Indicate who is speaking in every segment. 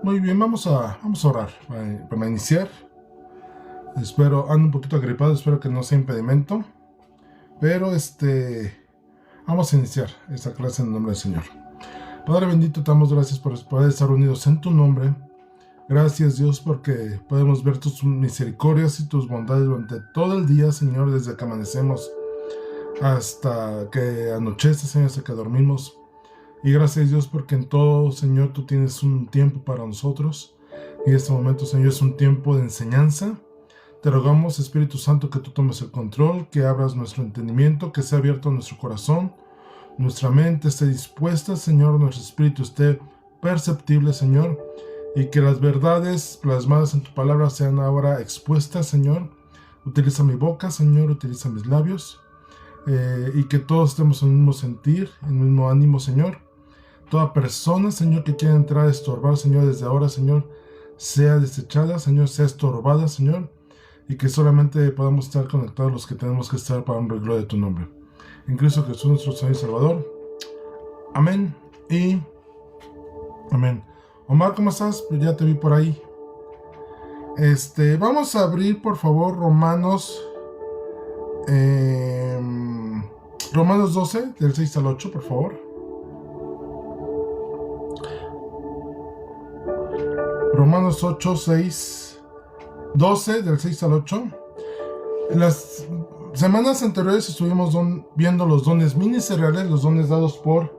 Speaker 1: Muy bien, vamos a orar para iniciar. Ando un poquito agripado, espero que no sea impedimento. Pero vamos a iniciar esta clase en el nombre del Señor. Padre bendito, te damos gracias por poder estar unidos en tu nombre. Gracias, Dios, porque podemos ver tus misericordias y tus bondades durante todo el día, Señor, desde que amanecemos hasta que anochece, Señor, hasta que dormimos. Y gracias, Dios, porque en todo, Señor, tú tienes un tiempo para nosotros. Y este momento, Señor, es un tiempo de enseñanza. Te rogamos, Espíritu Santo, que tú tomes el control, que abras nuestro entendimiento, que sea abierto nuestro corazón, nuestra mente esté dispuesta, Señor, nuestro espíritu esté perceptible, Señor, y que las verdades plasmadas en tu palabra sean ahora expuestas, Señor. Utiliza mi boca, Señor, utiliza mis labios, y que todos estemos en el mismo sentir, en el mismo ánimo, Señor. Toda persona, Señor, que quiera entrar a estorbar, Señor, desde ahora, Señor, sea desechada, Señor, sea estorbada, Señor, y que solamente podamos estar conectados los que tenemos que estar para honra y gloria de tu nombre. En Cristo Jesús, nuestro Señor y Salvador. Amén y amén. Omar, ¿cómo estás? Pues ya te vi por ahí. Vamos a abrir, por favor, Romanos 12, del 6 al 8, por favor. Romanos 8, 6, 12, del 6 al 8. En las semanas anteriores estuvimos viendo los dones ministeriales, los dones dados por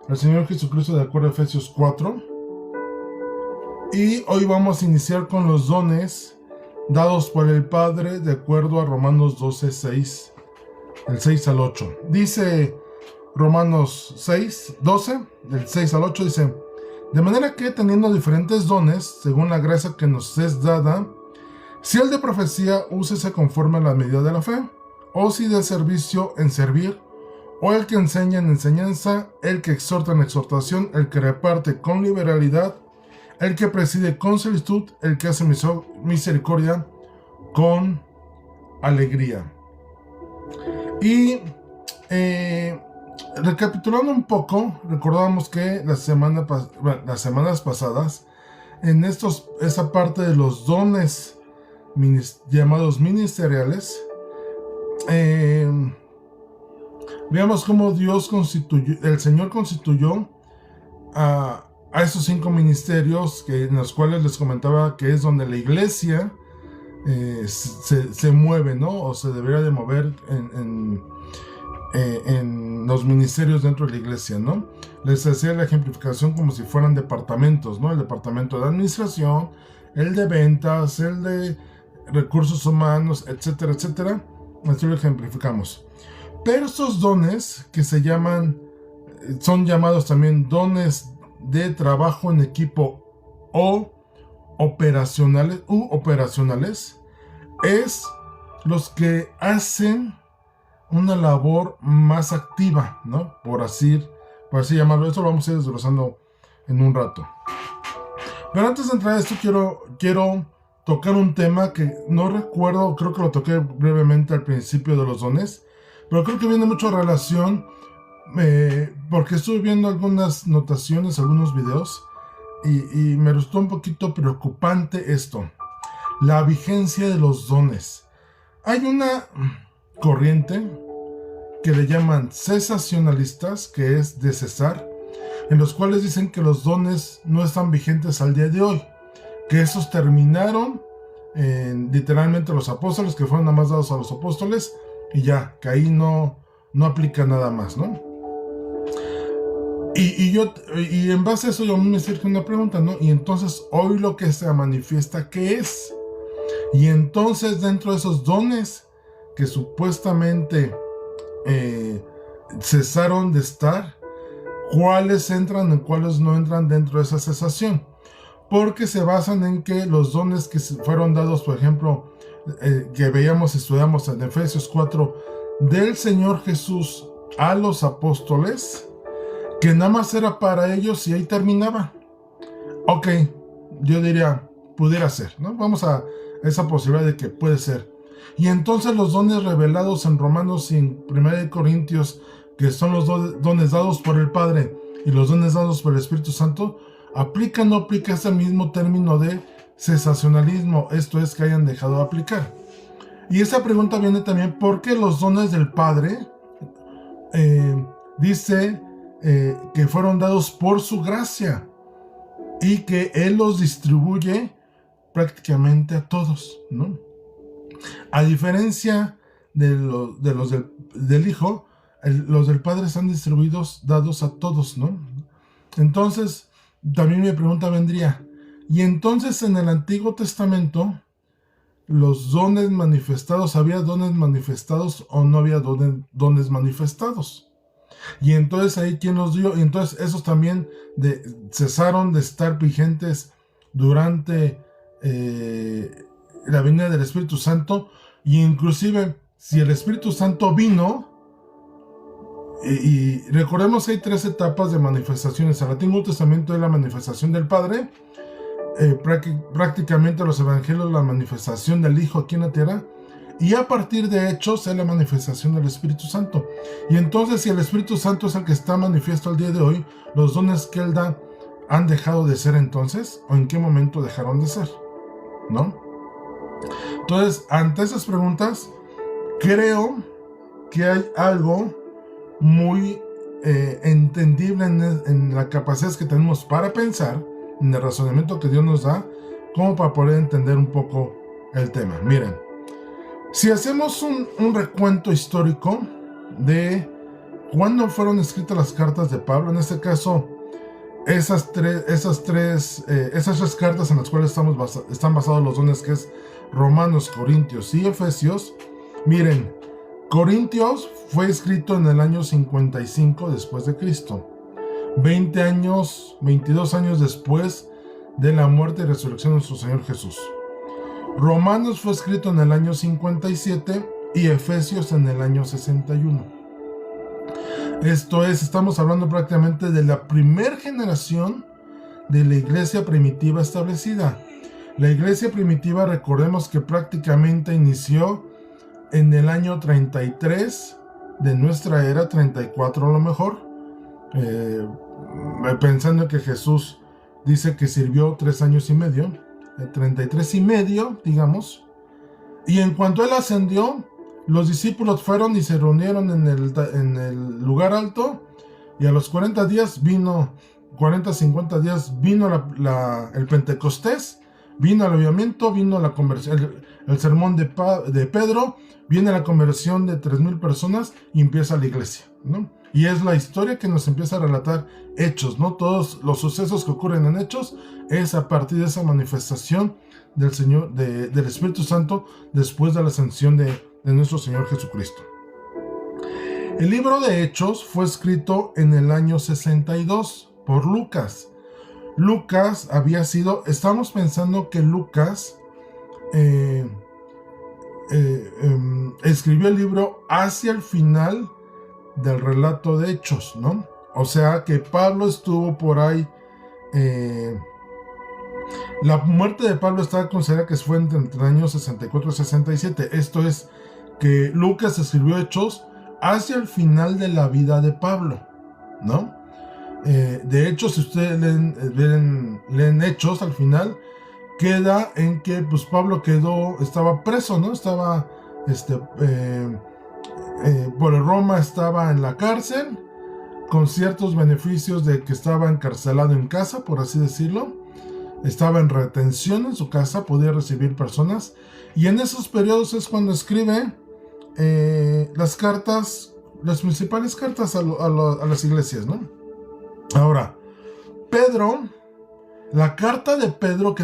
Speaker 1: el Señor Jesucristo de acuerdo a Efesios 4. Y hoy vamos a iniciar con los dones dados por el Padre de acuerdo a Romanos 12, 6, del 6 al 8. Dice Romanos 6, 12, del 6 al 8, dice: de manera que, teniendo diferentes dones, según la gracia que nos es dada, si el de profecía, úsese conforme a la medida de la fe, o si de servicio, en servir, o el que enseña en enseñanza, el que exhorta en exhortación, el que reparte con liberalidad, el que preside con solicitud, el que hace misericordia con alegría. Y recapitulando un poco, recordamos que las semanas pasadas, en esa parte de los dones llamados ministeriales, veamos cómo el Señor constituyó a esos 5 ministerios en los cuales les comentaba que es donde la iglesia se mueve, ¿no? O se debería de mover en los ministerios dentro de la iglesia, ¿no? Les hacía la ejemplificación como si fueran departamentos, ¿no? El departamento de administración, el de ventas, el de recursos humanos, etcétera, etcétera. Así lo ejemplificamos. Pero estos dones que son llamados también dones de trabajo en equipo o operacionales, es los que hacen una labor más activa, ¿no? Por así llamarlo. Esto lo vamos a ir desglosando en un rato. Pero antes de entrar a esto, quiero tocar un tema que no recuerdo, creo que lo toqué brevemente al principio de los dones, pero creo que viene mucho a relación, porque estuve viendo algunas notaciones, algunos videos, y me resultó un poquito preocupante esto, la vigencia de los dones. Hay una corriente que le llaman cesacionalistas, que es de cesar, en los cuales dicen que los dones no están vigentes al día de hoy, que esos terminaron literalmente los apóstoles, que fueron nada más dados a los apóstoles, y ya, que ahí no aplica nada más, ¿no? Y en base a eso yo me surge una pregunta, ¿no? Y entonces hoy lo que se manifiesta, ¿qué es? Y entonces dentro de esos dones que supuestamente cesaron de estar, ¿cuáles entran y cuáles no entran dentro de esa cesación? Porque se basan en que los dones que fueron dados, por ejemplo, que estudiamos en Efesios 4, del Señor Jesús a los apóstoles, que nada más era para ellos y ahí terminaba. Ok, yo diría, pudiera ser, ¿no? Vamos a esa posibilidad de que puede ser. Y entonces los dones revelados en Romanos y en 1 Corintios, que son los dones dados por el Padre y los dones dados por el Espíritu Santo, ¿aplica o no aplica ese mismo término de cesacionalismo? Esto es, que hayan dejado de aplicar. Y esa pregunta viene también porque los dones del Padre, dice que fueron dados por su gracia y que Él los distribuye prácticamente a todos, ¿no? A diferencia de los del Hijo, los del Padre están distribuidos, dados a todos, ¿no? Entonces, también mi pregunta vendría, ¿y entonces en el Antiguo Testamento los dones manifestados, había dones manifestados o no había dones manifestados? Y entonces ahí, ¿quién los dio? Y entonces esos también cesaron de estar vigentes durante la venida del Espíritu Santo. Y inclusive, si el Espíritu Santo vino, y recordemos que hay 3 etapas de manifestaciones. El Antiguo Testamento es la manifestación del Padre, prácticamente los evangelios, la manifestación del Hijo aquí en la tierra, y a partir de Hechos es la manifestación del Espíritu Santo. Y entonces, si el Espíritu Santo es el que está manifiesto al día de hoy, los dones que Él da han dejado de ser entonces, o en qué momento dejaron de ser, ¿no? Entonces, ante esas preguntas, creo que hay algo muy entendible en la capacidad que tenemos para pensar, en el razonamiento que Dios nos da, como para poder entender un poco el tema. Miren, si hacemos un recuento histórico de cuándo fueron escritas las cartas de Pablo, en este caso, esas tres cartas en las cuales están basados los dones, que es Romanos, Corintios y Efesios. Miren, Corintios fue escrito en el año 55 después de Cristo, 22 años después de la muerte y resurrección de nuestro Señor Jesús. Romanos fue escrito en el año 57 y Efesios en el año 61. Esto es, estamos hablando prácticamente de la primera generación de la iglesia primitiva establecida. La iglesia primitiva, recordemos que prácticamente inició en el año 33 de nuestra era, 34 a lo mejor, pensando que Jesús dice que sirvió 3 años y medio, 33 y medio, digamos, y en cuanto Él ascendió, los discípulos fueron y se reunieron en el lugar alto, y a los 40 días vino, 50 días vino el Pentecostés, vino el avivamiento, vino la conversión, el sermón de Pedro, viene la conversión de 3,000 personas y empieza la iglesia, ¿no? Y es la historia que nos empieza a relatar Hechos, ¿no? Todos los sucesos que ocurren en Hechos es a partir de esa manifestación del Señor, del Espíritu Santo, después de la ascensión de nuestro Señor Jesucristo. El libro de Hechos fue escrito en el año 62 por Lucas. Lucas estamos pensando que Lucas escribió el libro hacia el final del relato de Hechos, ¿no? O sea que Pablo estuvo por ahí. La muerte de Pablo está considerada que fue entre el año 64 y 67. Esto es, que Lucas escribió Hechos hacia el final de la vida de Pablo, ¿no? De hecho, si ustedes leen Hechos, al final queda en que pues Pablo estaba preso, ¿no? Estaba por Roma, estaba en la cárcel con ciertos beneficios de que estaba encarcelado en casa, por así decirlo. Estaba en retención en su casa, podía recibir personas, y en esos periodos es cuando escribe las principales cartas a las iglesias, ¿no? Ahora, Pedro, la carta de Pedro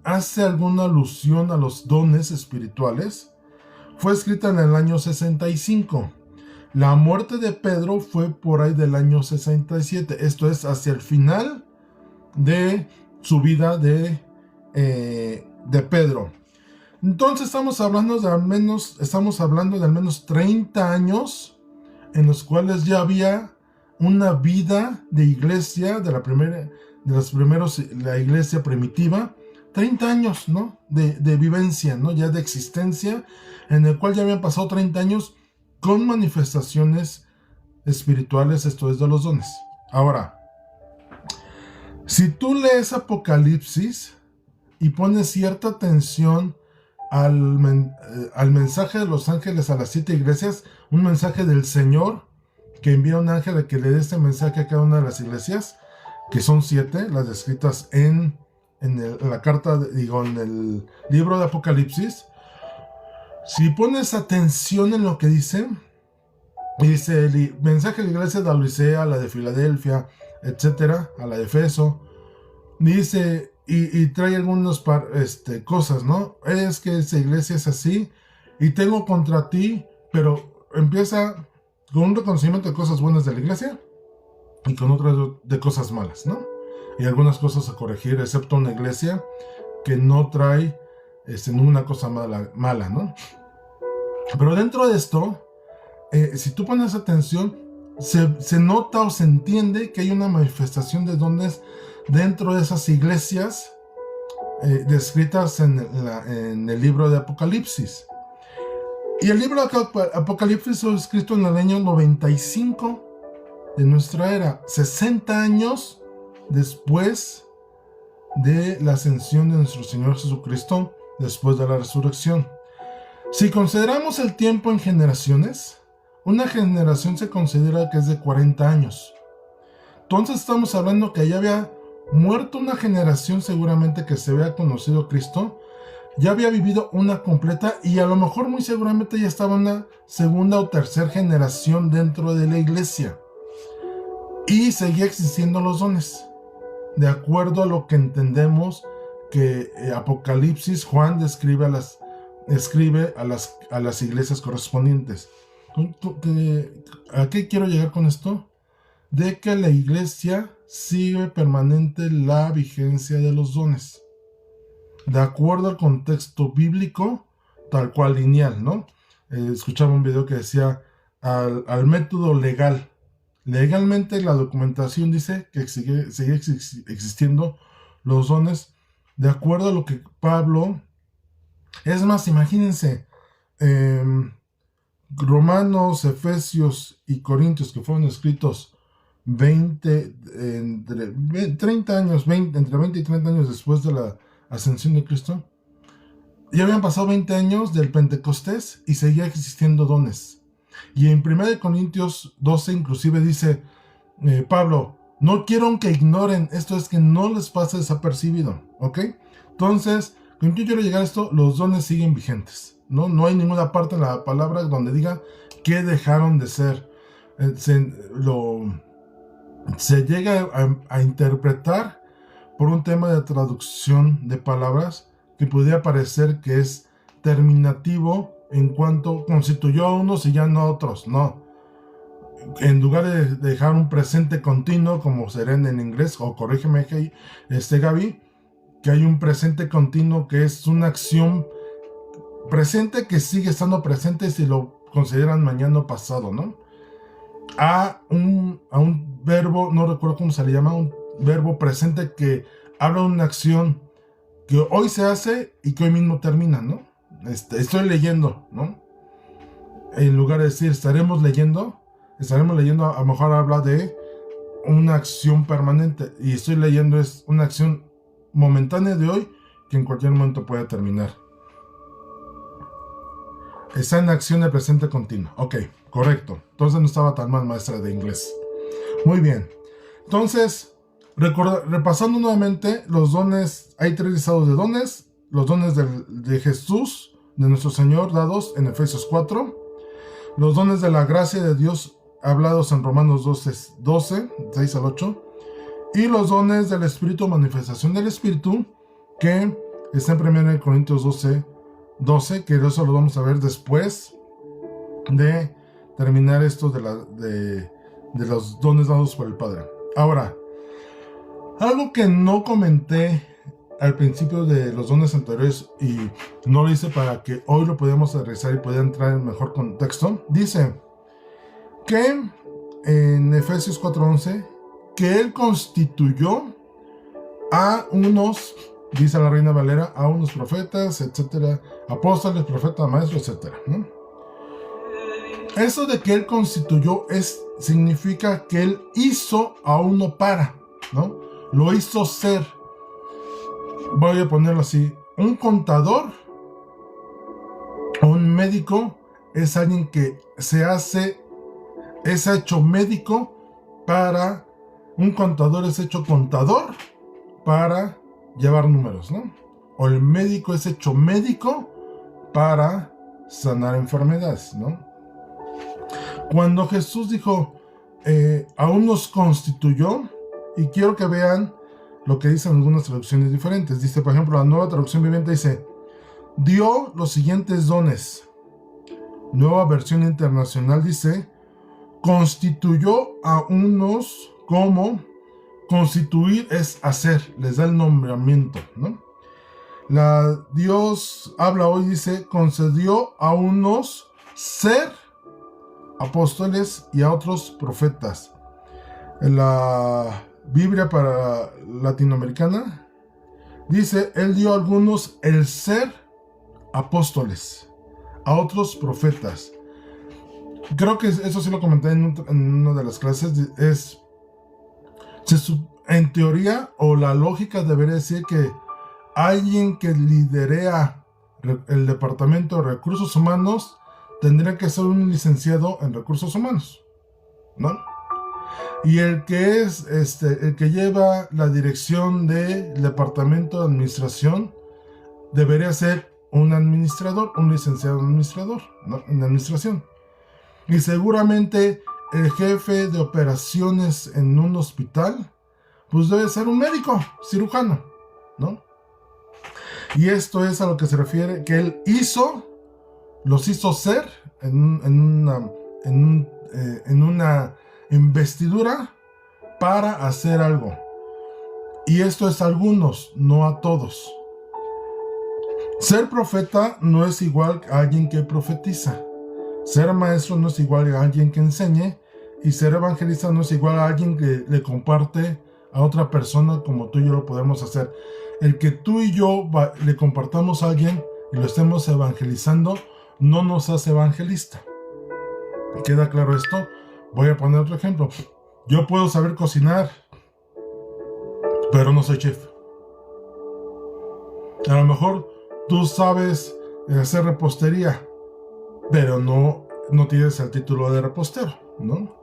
Speaker 1: hace alguna alusión a los dones espirituales, fue escrita en el año 65. La muerte de Pedro fue por ahí del año 67. Esto es hacia el final de su vida de Pedro. Entonces estamos hablando de al menos 30 años en los cuales ya había una vida de iglesia, la iglesia primitiva, 30 años, ¿no? De vivencia, ¿no? Ya de existencia, en el cual ya habían pasado 30 años con manifestaciones espirituales, esto es, de los dones. Ahora, Si tú lees Apocalipsis y pones cierta atención al mensaje de los ángeles a las 7 iglesias, un mensaje del Señor que envía un ángel a que le dé este mensaje a cada una de las iglesias, que son 7, las descritas en la carta, en el libro de Apocalipsis. Si pones atención en lo que dice el mensaje de la iglesia de la Odisea, a la de Filadelfia, etcétera, a la de Efeso, dice, y trae algunas cosas, ¿no? Es que esa iglesia es así, y tengo contra ti, pero empieza con un reconocimiento de cosas buenas de la iglesia, y con otras de cosas malas, ¿no? Y algunas cosas a corregir, excepto una iglesia que no trae ninguna cosa mala, ¿no? Pero dentro de esto, si tú pones atención, se nota o se entiende que hay una manifestación de dones dentro de esas iglesias descritas en el libro de Apocalipsis. Y el libro de Apocalipsis fue escrito en el año 95 de nuestra era, 60 años después de la ascensión de nuestro Señor Jesucristo, después de la resurrección. Si consideramos el tiempo en generaciones, una generación se considera que es de 40 años. Entonces estamos hablando que ya había muerto una generación seguramente que se había conocido a Cristo, ya había vivido una completa y a lo mejor muy seguramente ya estaba una segunda o tercera generación dentro de la iglesia. Y seguía existiendo los dones, de acuerdo a lo que entendemos que Apocalipsis, Juan escribe a las iglesias correspondientes. ¿A qué quiero llegar con esto? De que la iglesia sigue permanente la vigencia de los dones, de acuerdo al contexto bíblico, tal cual lineal, ¿no? Escuchaba un video que decía al método legal. Legalmente la documentación dice que sigue existiendo los dones de acuerdo a lo que Pablo... Es más, imagínense, Romanos, Efesios y Corintios, que fueron escritos entre 20 y 30 años después de la ascensión de Cristo, ya habían pasado 20 años del Pentecostés y seguía existiendo dones. Y en 1 Corintios 12 inclusive dice Pablo, no quiero que ignoren, esto es que no les pase desapercibido, ¿ok? Entonces, ¿con qué quiero llegar a esto? Los dones siguen vigentes, ¿no? No hay ninguna parte en la palabra donde diga que dejaron de ser. Se llega a interpretar por un tema de traducción de palabras que podría parecer que es terminativo en cuanto constituyó a unos y ya no a otros. No. En lugar de dejar un presente continuo, como será en inglés, o corrígeme, Gaby, que hay un presente continuo que es una acción presente que sigue estando presente si lo consideran mañana o pasado, ¿no? A un verbo, no recuerdo cómo se le llama, un verbo presente que habla de una acción que hoy se hace y que hoy mismo termina, ¿no? Estoy leyendo, ¿no? En lugar de decir estaremos leyendo, a lo mejor habla de una acción permanente, y estoy leyendo es una acción momentánea de hoy que en cualquier momento puede terminar. Está en acción de presente continuo. Ok, correcto. Entonces no estaba tan mal, maestra de inglés. Muy bien. Entonces, repasando nuevamente los dones, hay 3 listados de dones. Los dones de Jesús, de nuestro Señor, dados en Efesios 4. Los dones de la gracia de Dios, hablados en Romanos 12, 6 al 8. Y los dones del Espíritu, manifestación del Espíritu, que está en 1 Corintios 12, que eso lo vamos a ver después de terminar esto de los dones dados por el Padre. Ahora, algo que no comenté al principio de los dones anteriores y no lo hice para que hoy lo podamos revisar y pueda entrar en mejor contexto, dice que en Efesios 4:11 que Él constituyó a unos, dice la Reina Valera, a unos profetas, etcétera, apóstoles, profetas, maestros, etcétera, ¿no? Eso de que Él constituyó significa que Él hizo a uno para, ¿no? lo hizo ser. Voy a ponerlo así. Un contador o un médico es alguien que es hecho médico para... Un contador es hecho contador para llevar números, ¿no? O el médico es hecho médico para sanar enfermedades, ¿no? Cuando Jesús dijo, aún nos constituyó, y quiero que vean lo que dicen algunas traducciones diferentes. Dice, por ejemplo, la Nueva Traducción Viviente dice, dio los siguientes dones. Nueva Versión Internacional dice, constituyó a unos como... Constituir es hacer, les da el nombramiento, ¿no? Dios habla hoy, dice, concedió a unos ser apóstoles y a otros profetas. En la Biblia para latinoamericana dice, él dio a algunos el ser apóstoles, a otros profetas. Creo que eso sí lo comenté en una de las clases. En teoría, o la lógica debería decir que alguien que liderea el departamento de recursos humanos tendría que ser un licenciado en recursos humanos, ¿no? Y el que lleva la dirección del departamento de administración debería ser un administrador, un licenciado administrador, ¿no? En administración. Y seguramente el jefe de operaciones en un hospital, pues debe ser un médico, cirujano, ¿no? Y esto es a lo que se refiere, que él los hizo ser en una investidura para hacer algo. Y esto es a algunos, no a todos. Ser profeta no es igual a alguien que profetiza. Ser maestro no es igual a alguien que enseñe, y ser evangelista no es igual a alguien que le comparte a otra persona como tú y yo lo podemos hacer. El que tú y yo le compartamos a alguien y lo estemos evangelizando no nos hace evangelista. ¿Queda claro esto? Voy a poner otro ejemplo. Yo puedo saber cocinar, pero no soy chef. A lo mejor tú sabes hacer repostería, pero no tienes el título de repostero, ¿no?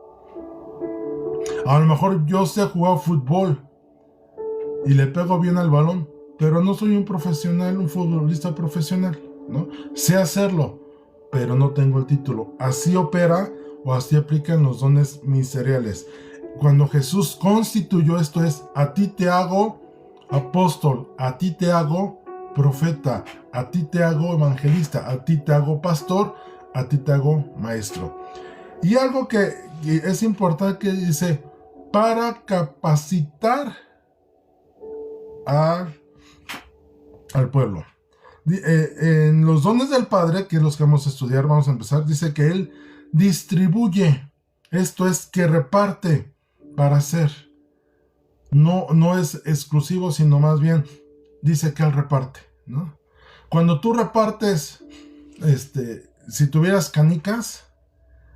Speaker 1: A lo mejor yo sé jugar fútbol y le pego bien al balón, pero no soy un profesional, un futbolista profesional, ¿no? Sé hacerlo, pero no tengo el título. Así opera o así aplican los dones ministeriales. Cuando Jesús constituyó esto es, a ti te hago apóstol, a ti te hago profeta, a ti te hago evangelista, a ti te hago pastor, a ti te hago maestro. Y algo que es importante que dice, para capacitar al pueblo. En los dones del Padre, que es los que vamos a estudiar, vamos a empezar, dice que Él distribuye, esto es que reparte para hacer. No es exclusivo, sino más bien dice que Él reparte, ¿no? Cuando tú repartes, si tuvieras canicas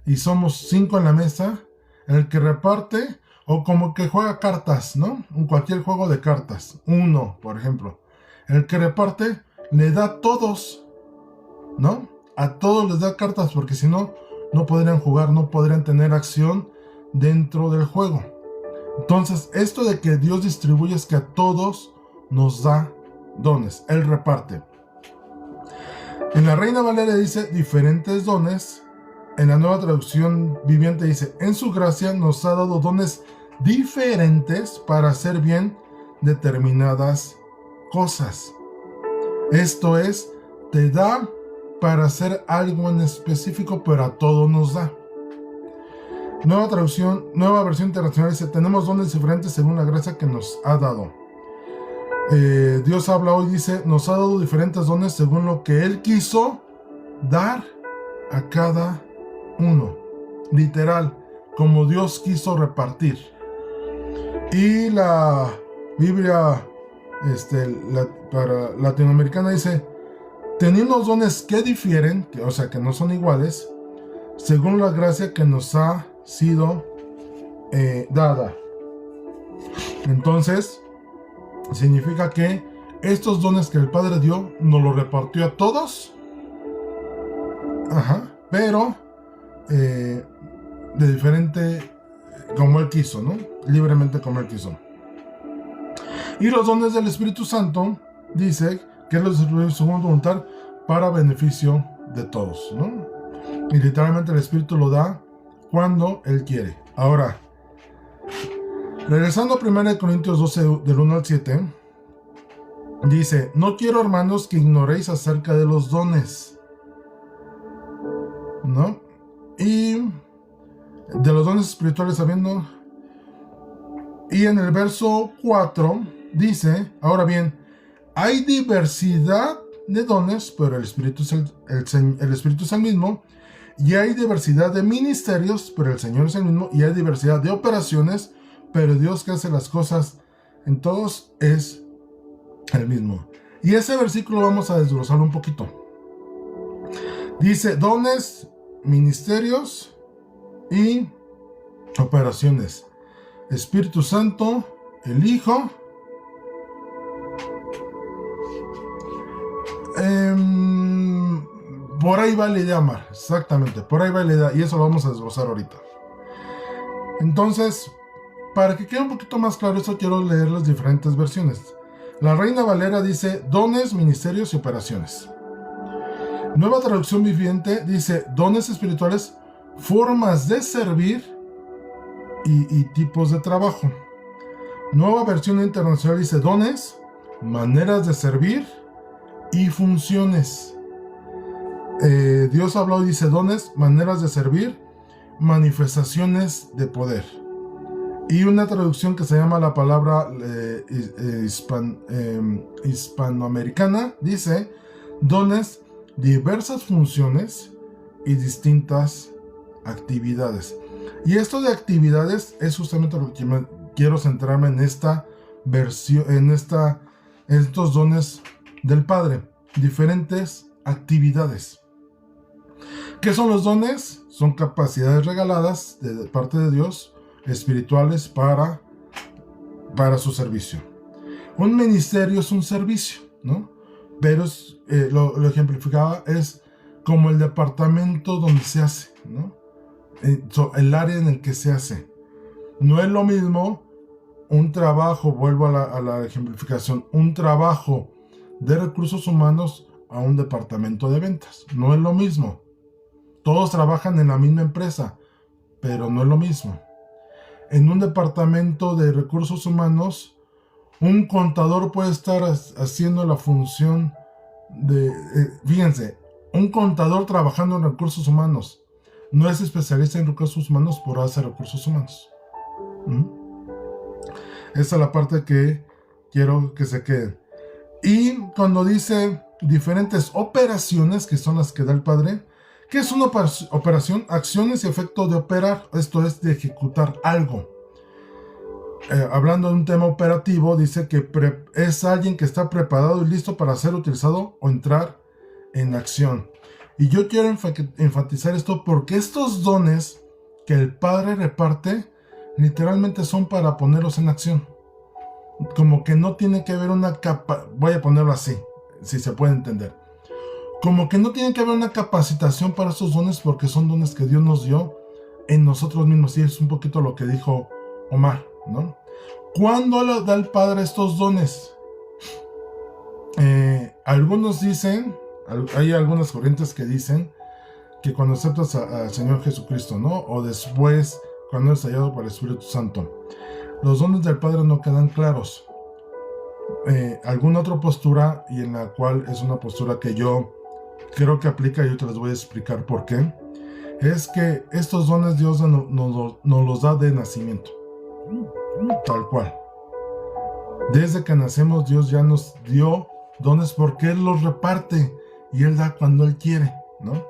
Speaker 1: y somos 5 en la mesa, el que reparte, o como que juega cartas, ¿no? Cualquier juego de cartas, uno, por ejemplo. El que reparte le da a todos, ¿no? A todos les da cartas, porque si no, no podrían jugar, no podrían tener acción dentro del juego. Entonces, esto de que Dios distribuye es que a todos nos da dones. Él reparte. En la Reina Valera dice diferentes dones. En la Nueva Traducción Viviente dice, en su gracia nos ha dado dones diferentes para hacer bien determinadas cosas. Esto es, te da para hacer algo en específico, pero a todos nos da. Nueva Versión Internacional dice, tenemos dones diferentes según la gracia que nos ha dado. Dios habla hoy, dice, nos ha dado diferentes dones según lo que Él quiso dar a cada uno. Literal, como Dios quiso repartir. Y la Biblia para latinoamericana dice, teniendo dones que difieren, que no son iguales, según la gracia que nos ha sido dada. Entonces, significa que estos dones que el Padre dio, nos los repartió a todos, pero de diferente, como Él quiso, ¿no? Libremente como Él quiso. Y los dones del Espíritu Santo, dice que los de su voluntad para beneficio de todos, ¿no? Y literalmente el Espíritu lo da cuando Él quiere. Ahora, regresando a 1 Corintios 12, del 1 al 7, dice: no quiero, hermanos, que ignoréis acerca de los dones, ¿no? Y de los dones espirituales sabiendo. Y en el verso 4 dice: ahora bien, hay diversidad de dones, pero el Espíritu es el Espíritu es el mismo. Y hay diversidad de ministerios, pero el Señor es el mismo. Y hay diversidad de operaciones, pero Dios, que hace las cosas en todos, es el mismo. Y ese versículo vamos a desglosarlo un poquito. Dice: dones, ministerios y operaciones. Espíritu Santo, el Hijo, por ahí va la idea, Mar. Exactamente, por ahí va la idea. Y eso lo vamos a desglosar ahorita. Entonces, para que quede un poquito más claro eso, quiero leer las diferentes versiones. La Reina Valera dice: dones, ministerios y operaciones. Nueva Traducción Viviente dice: dones espirituales, formas de servir y tipos de trabajo. Nueva Versión Internacional dice: dones, maneras de servir y funciones. Dios habló y dice: dones, maneras de servir, manifestaciones de poder. Y una traducción que se llama La Palabra hispanoamericana dice: dones, diversas funciones y distintas actividades. Y esto de actividades es justamente lo que quiero centrarme en esta versión, en estos dones del Padre. Diferentes actividades. ¿Qué son los dones? Son capacidades regaladas de parte de Dios, espirituales para su servicio. Un ministerio es un servicio, ¿no? Pero lo ejemplificaba, es como el departamento donde se hace, ¿no? El área en el que se hace. No es lo mismo un trabajo, vuelvo a la ejemplificación, un trabajo de recursos humanos a un departamento de ventas. No es lo mismo. Todos trabajan en la misma empresa, pero no es lo mismo. En un departamento de recursos humanos, un contador puede estar haciendo la función de... fíjense, un contador trabajando en recursos humanos no es especialista en recursos humanos por hacer recursos humanos. Esa es la parte que quiero que se quede. Y cuando dice diferentes operaciones, que son las que da el Padre, ¿qué es una operación? Acciones y efecto de operar, esto es de ejecutar algo. Hablando de un tema operativo, dice que es alguien que está preparado y listo para ser utilizado o entrar en acción. Y yo quiero enfatizar esto porque estos dones que el Padre reparte literalmente son para ponerlos en acción. Como que no tiene que haber una voy a ponerlo así, si se puede entender. Como que no tiene que haber una capacitación para estos dones porque son dones que Dios nos dio en nosotros mismos. Y es un poquito lo que dijo Omar, ¿no? ¿Cuándo le da el Padre estos dones? Algunos dicen, hay algunas corrientes que dicen que cuando aceptas al Señor Jesucristo, ¿no? O después, cuando eres hallado por el Espíritu Santo. Los dones del Padre no quedan claros. Alguna otra postura, y en la cual es una postura que yo creo que aplica, y yo te les voy a explicar por qué, es que estos dones Dios nos los da de nacimiento. Tal cual. Desde que nacemos Dios ya nos dio dones porque Él los reparte y Él da cuando Él quiere, ¿no?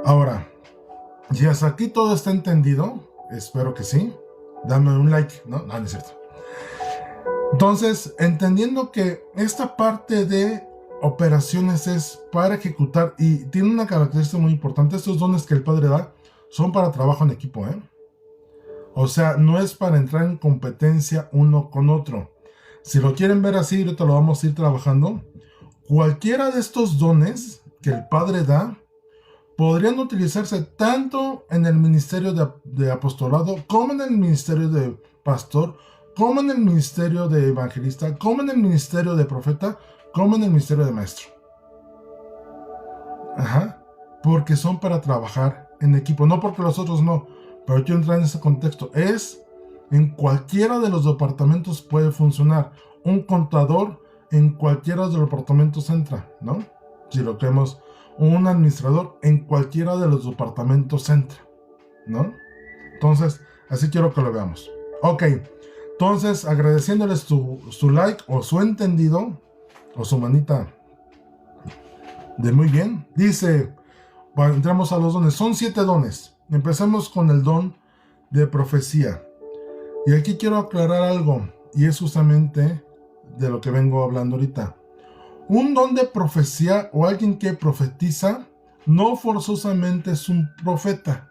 Speaker 1: Ahora, si hasta aquí todo está entendido, espero que sí, dame un like, ¿no? No es cierto. Entonces, entendiendo que esta parte de operaciones es para ejecutar, y tiene una característica muy importante, estos dones que el Padre da son para trabajo en equipo, O sea, no es para entrar en competencia uno con otro. Si lo quieren ver así, ahorita lo vamos a ir trabajando. Cualquiera de estos dones que el Padre da podrían utilizarse tanto en el ministerio de apostolado, como en el ministerio de pastor, como en el ministerio de evangelista, como en el ministerio de profeta, como en el ministerio de maestro. Ajá. Porque son para trabajar en equipo, no porque los otros no, pero quiero entrar en ese contexto. En cualquiera de los departamentos puede funcionar. Un contador en cualquiera de los departamentos entra, ¿no? Si lo creemos, un administrador en cualquiera de los departamentos entra, ¿no? Entonces, así quiero que lo veamos. Ok, entonces agradeciéndoles su like o su entendido o su manita de muy bien. Dice, bueno, entramos a los dones. Son 7 dones. Empecemos con el don de profecía. Y aquí quiero aclarar algo, y es justamente de lo que vengo hablando ahorita. Un don de profecía o alguien que profetiza no forzosamente es un profeta.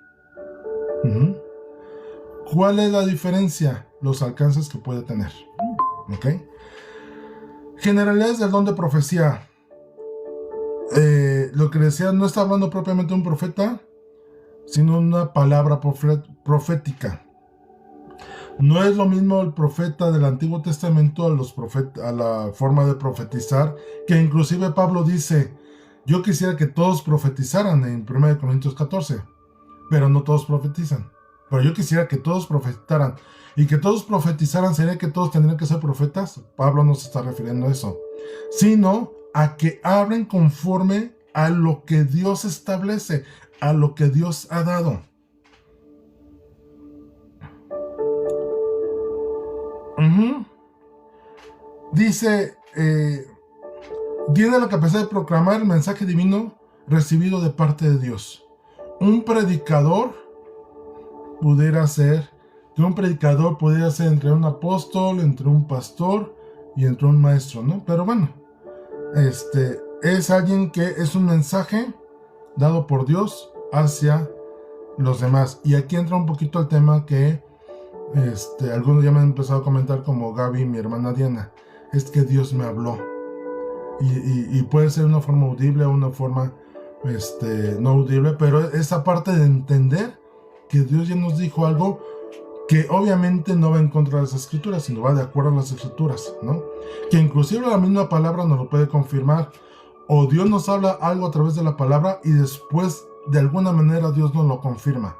Speaker 1: ¿Cuál es la diferencia? Los alcances que puede tener. ¿Ok? Generalidades del don de profecía. Lo que decía, no está hablando propiamente un profeta, sino una palabra profética. No es lo mismo el profeta del Antiguo Testamento a la forma de profetizar, que inclusive Pablo dice, yo quisiera que todos profetizaran en 1 Corintios 14, pero no todos profetizan. Pero yo quisiera que todos profetizaran. Y que todos profetizaran, ¿sería que todos tendrían que ser profetas? Pablo no se está refiriendo a eso, sino a que hablen conforme a lo que Dios establece, a lo que Dios ha dado. Dice, tiene la capacidad de proclamar el mensaje divino recibido de parte de Dios. Un predicador pudiera ser entre un apóstol, entre un pastor y entre un maestro, ¿no? Pero bueno, es alguien que es un mensaje dado por Dios hacia los demás. Y aquí entra un poquito el tema que algunos ya me han empezado a comentar, como Gaby, mi hermana Diana, es que Dios me habló. Y puede ser una forma audible o una forma no audible, pero esa parte de entender que Dios ya nos dijo algo que obviamente no va en contra de las escrituras, sino va de acuerdo a las escrituras, ¿no? Que inclusive la misma palabra nos lo puede confirmar, o Dios nos habla algo a través de la palabra y después de alguna manera Dios nos lo confirma.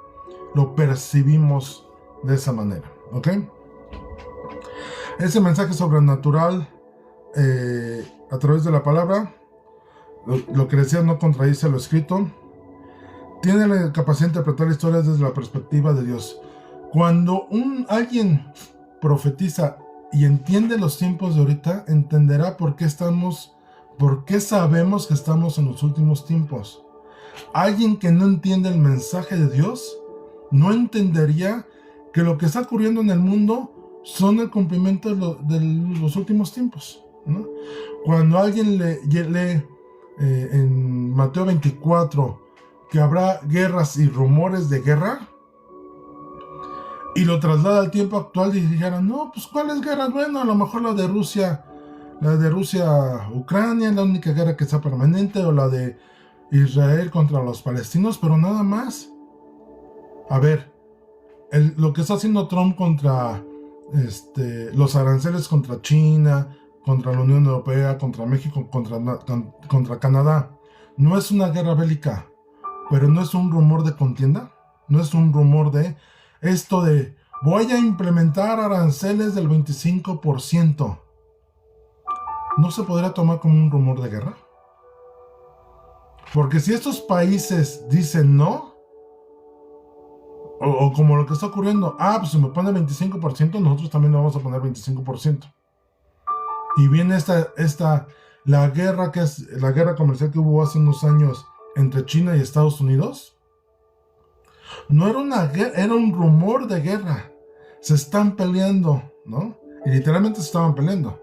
Speaker 1: Lo percibimos de esa manera, ¿ok? Ese mensaje sobrenatural a través de la palabra, lo que decía no contradice lo escrito, tiene la capacidad de interpretar historias desde la perspectiva de Dios. Cuando alguien profetiza y entiende los tiempos de ahorita, entenderá por qué sabemos que estamos en los últimos tiempos. Alguien que no entiende el mensaje de Dios no entendería que lo que está ocurriendo en el mundo son el cumplimiento de los últimos tiempos, ¿no? Cuando alguien lee en Mateo 24 que habrá guerras y rumores de guerra, y lo traslada al tiempo actual y dijeran, no, pues ¿cuáles guerras? Bueno, a lo mejor la de Rusia-Ucrania es la única guerra que está permanente, o la de Israel contra los palestinos, pero nada más. A ver, lo que está haciendo Trump contra los aranceles contra China, contra la Unión Europea, contra México, contra Canadá, no es una guerra bélica, pero no es un rumor de contienda, no es un rumor de esto de voy a implementar aranceles del 25%. ¿No se podría tomar como un rumor de guerra? Porque si estos países dicen no, o como lo que está ocurriendo, pues si me pone 25%, nosotros también le vamos a poner 25%. Y viene la guerra la guerra comercial que hubo hace unos años entre China y Estados Unidos. No era una guerra, era un rumor de guerra. Se están peleando, ¿no? Y literalmente se estaban peleando.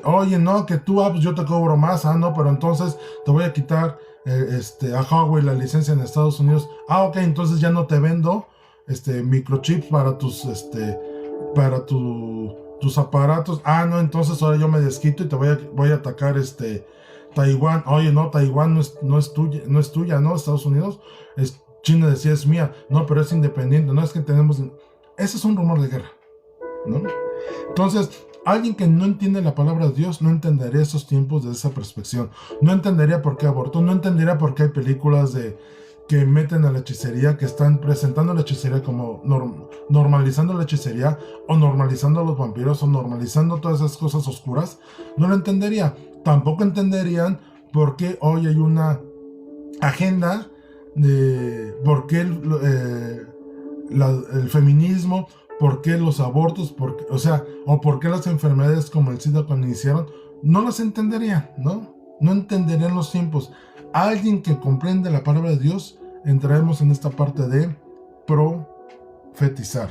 Speaker 1: Oye, no, que tú, pues yo te cobro más, no, pero entonces te voy a quitar a Huawei la licencia en Estados Unidos. Ok, entonces ya no te vendo microchips para tus aparatos. Ah, no, entonces ahora yo me desquito y te voy a atacar Taiwán. Oye, no, Taiwán no es tuya, ¿no? Estados Unidos, China decía es mía. No, pero es independiente. No es que tenemos. Ese es un rumor de guerra, ¿no? Entonces, alguien que no entiende la palabra de Dios no entendería esos tiempos desde esa perspectiva. No entendería por qué abortó, no entendería por qué hay películas que meten a la hechicería, que están presentando la hechicería como normalizando la hechicería, o normalizando a los vampiros, o normalizando todas esas cosas oscuras. No lo entendería. Tampoco entenderían por qué hoy hay una agenda de por qué el feminismo, por qué los abortos, o por qué las enfermedades como el SIDA cuando iniciaron. No las entenderían, ¿no? No entenderían los tiempos. Alguien que comprende la palabra de Dios, entraremos en esta parte de profetizar.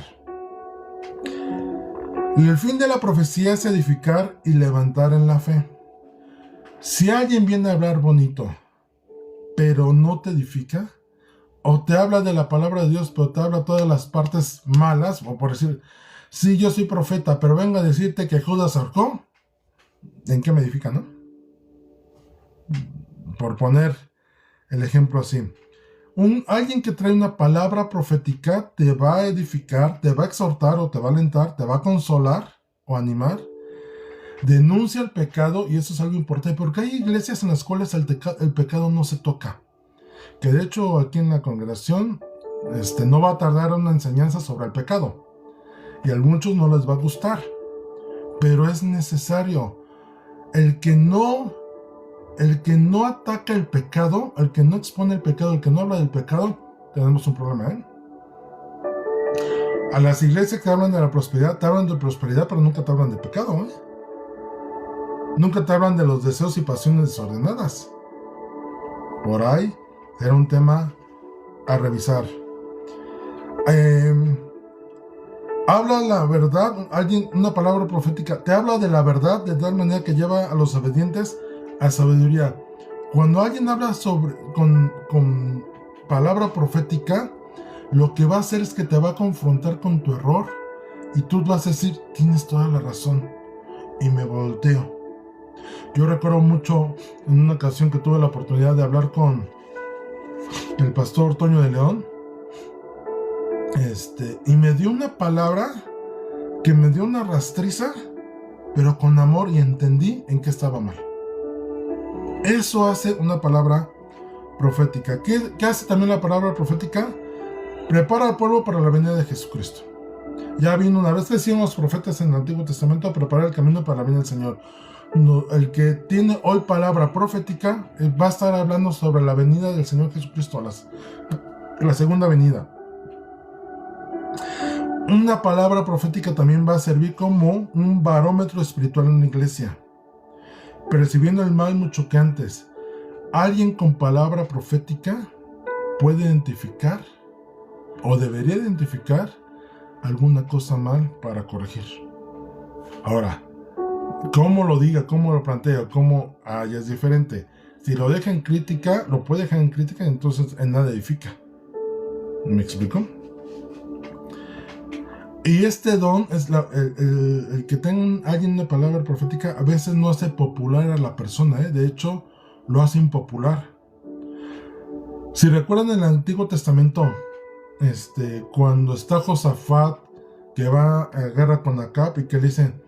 Speaker 1: Y el fin de la profecía es edificar y levantar en la fe. Si alguien viene a hablar bonito, pero no te edifica, o te habla de la palabra de Dios, pero te habla todas las partes malas, o por decir, sí, yo soy profeta, pero vengo a decirte que Judas ahorcó, ¿en qué me edifica, no? Por poner el ejemplo así. Alguien que trae una palabra profética te va a edificar, te va a exhortar o te va a alentar, te va a consolar o animar. Denuncia el pecado, y eso es algo importante, porque hay iglesias en las cuales el pecado no se toca. Que de hecho aquí en la congregación no va a tardar una enseñanza sobre el pecado. Y a muchos no les va a gustar. Pero es necesario. El que no ataca el pecado, el que no expone el pecado, el que no habla del pecado, tenemos un problema, ¿eh? A las iglesias que hablan de la prosperidad, te hablan de prosperidad, pero nunca te hablan de pecado, ¿eh? Nunca te hablan de los deseos y pasiones desordenadas. Por ahí era un tema a revisar. Habla la verdad, una palabra profética, te habla de la verdad de tal manera que lleva a los obedientes a sabiduría. Cuando alguien habla con palabra profética, lo que va a hacer es que te va a confrontar con tu error, y tú vas a decir, tienes toda la razón, y me volteo. Yo recuerdo mucho en una ocasión que tuve la oportunidad de hablar con el pastor Toño de León, y me dio una palabra que me dio una rastriza, pero con amor, y entendí en qué estaba mal. Eso hace una palabra profética. ¿Qué hace también la palabra profética? Prepara al pueblo para la venida de Jesucristo. Ya vino una vez, decían los profetas en el Antiguo Testamento, a preparar el camino para la venida del Señor. No, el que tiene hoy palabra profética va a estar hablando sobre la venida del Señor Jesucristo, la segunda venida. Una palabra profética también va a servir como un barómetro espiritual en la iglesia, percibiendo el mal mucho que antes. Alguien con palabra profética puede identificar, o debería identificar, alguna cosa mal para corregir. Ahora, cómo lo diga, cómo lo plantea, ya es diferente. Si lo deja en crítica, lo puede dejar en crítica, entonces en nada edifica. ¿Me explico? Y este don es el que tenga alguien una palabra profética, a veces no hace popular a la persona, ¿eh? De hecho, lo hace impopular. Si recuerdan en el Antiguo Testamento, cuando está Josafat, que va a guerra con Acab, y que le dicen,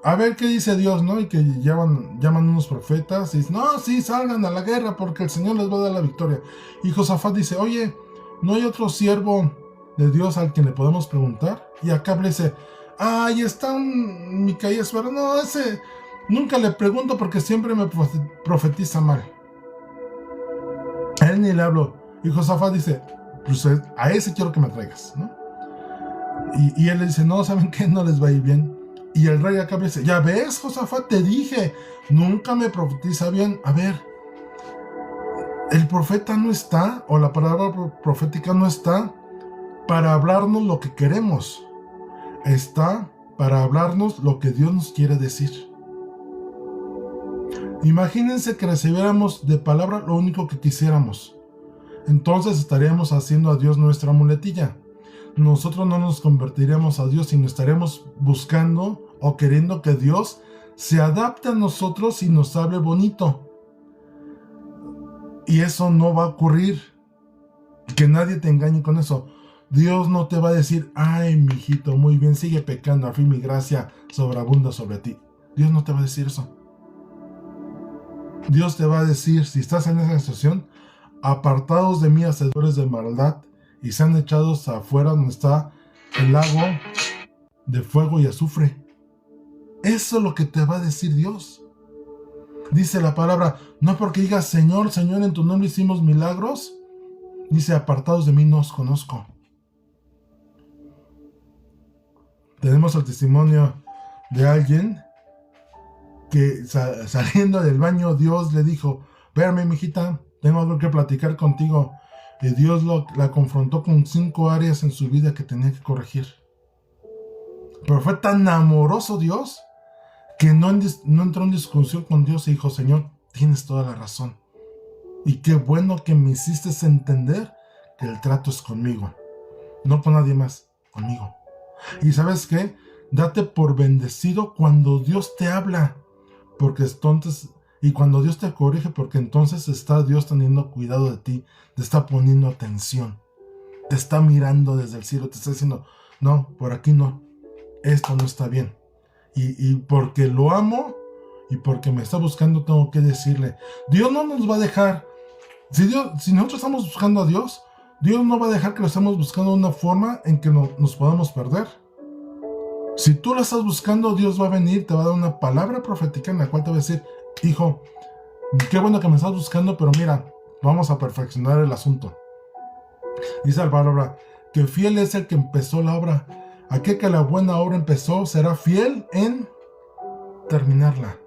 Speaker 1: a ver qué dice Dios, ¿no? Y que llaman unos profetas y dicen, no, sí, salgan a la guerra porque el Señor les va a dar la victoria. Y Josafat dice, oye, ¿no hay otro siervo de Dios al quien le podemos preguntar? Y Acab le dice, ahí está un Micaías, pero no, ese nunca le pregunto porque siempre me profetiza mal. A él ni le hablo. Y Josafat dice, pues a ese quiero que me traigas, ¿no? Y él le dice, no, ¿saben qué? No les va a ir bien. Y el rey Acab dice, ya ves, Josafat, te dije, nunca me profetiza bien. A ver, el profeta no está, o la palabra profética no está para hablarnos lo que queremos. Está para hablarnos lo que Dios nos quiere decir. Imagínense que recibiéramos de palabra lo único que quisiéramos. entonces estaríamos haciendo a Dios nuestra muletilla. Nosotros no nos convertiremos a Dios, sino estaremos buscando o queriendo que Dios se adapte a nosotros y nos hable bonito. Y eso no va a ocurrir. Que nadie te engañe con eso. Dios no te va a decir, ay, mijito, muy bien, sigue pecando, al fin mi gracia sobreabunda sobre ti. Dios no te va a decir eso. Dios te va a decir, si estás en esa situación, apartados de mí, hacedores de maldad, y sean echados afuera donde está el lago de fuego y azufre. Eso es lo que te va a decir Dios. Dice la palabra, no porque digas, Señor, Señor, en tu nombre hicimos milagros. Dice, apartados de mí no os conozco. Tenemos el testimonio de alguien que saliendo del baño, Dios le dijo, espérame, mijita, tengo algo que platicar contigo. Y Dios la confrontó con 5 áreas en su vida que tenía que corregir. Pero fue tan amoroso Dios que no entró en discusión con Dios y dijo, Señor, tienes toda la razón. Y qué bueno que me hiciste entender que el trato es conmigo, no con nadie más, conmigo. Y ¿sabes qué? Date por bendecido cuando Dios te habla, porque entonces, y cuando Dios te corrige, porque entonces está Dios teniendo cuidado de ti, te está poniendo atención, te está mirando desde el cielo, te está diciendo, no, por aquí no, esto no está bien. Y porque lo amo y porque me está buscando, tengo que decirle, Dios no nos va a dejar. Si nosotros estamos buscando a Dios, Dios no va a dejar que lo estemos buscando de una forma en que nos podamos perder. Si tú lo estás buscando, Dios va a venir, te va a dar una palabra profética en la cual te va a decir, hijo, qué bueno que me estás buscando, pero mira, vamos a perfeccionar el asunto. Dice la palabra, que fiel es el que empezó la obra. Aquel que la buena obra empezó será fiel en terminarla.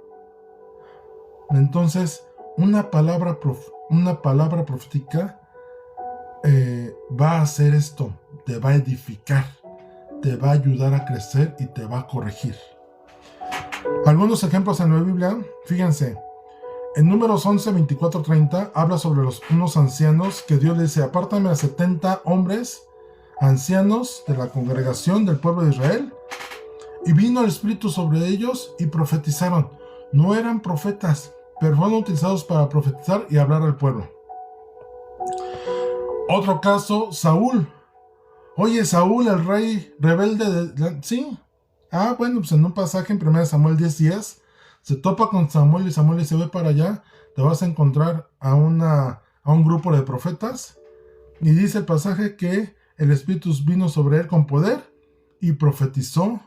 Speaker 1: Entonces, una palabra profética va a hacer esto, te va a edificar, te va a ayudar a crecer y te va a corregir. Algunos ejemplos en la Biblia, fíjense, en Números 11, 24, 30, habla sobre unos ancianos que Dios le dice, apártame a 70 hombres, ancianos de la congregación del pueblo de Israel, y vino el Espíritu sobre ellos y profetizaron. No eran profetas, pero fueron utilizados para profetizar y hablar al pueblo. Otro caso, Saúl. Oye, Saúl, el rey rebelde, ¿sí? Bueno, pues en un pasaje en 1 Samuel 10:10, se topa con Samuel y Samuel dice, ve para allá, te vas a encontrar a un grupo de profetas. Y dice el pasaje que el Espíritu vino sobre él con poder y profetizó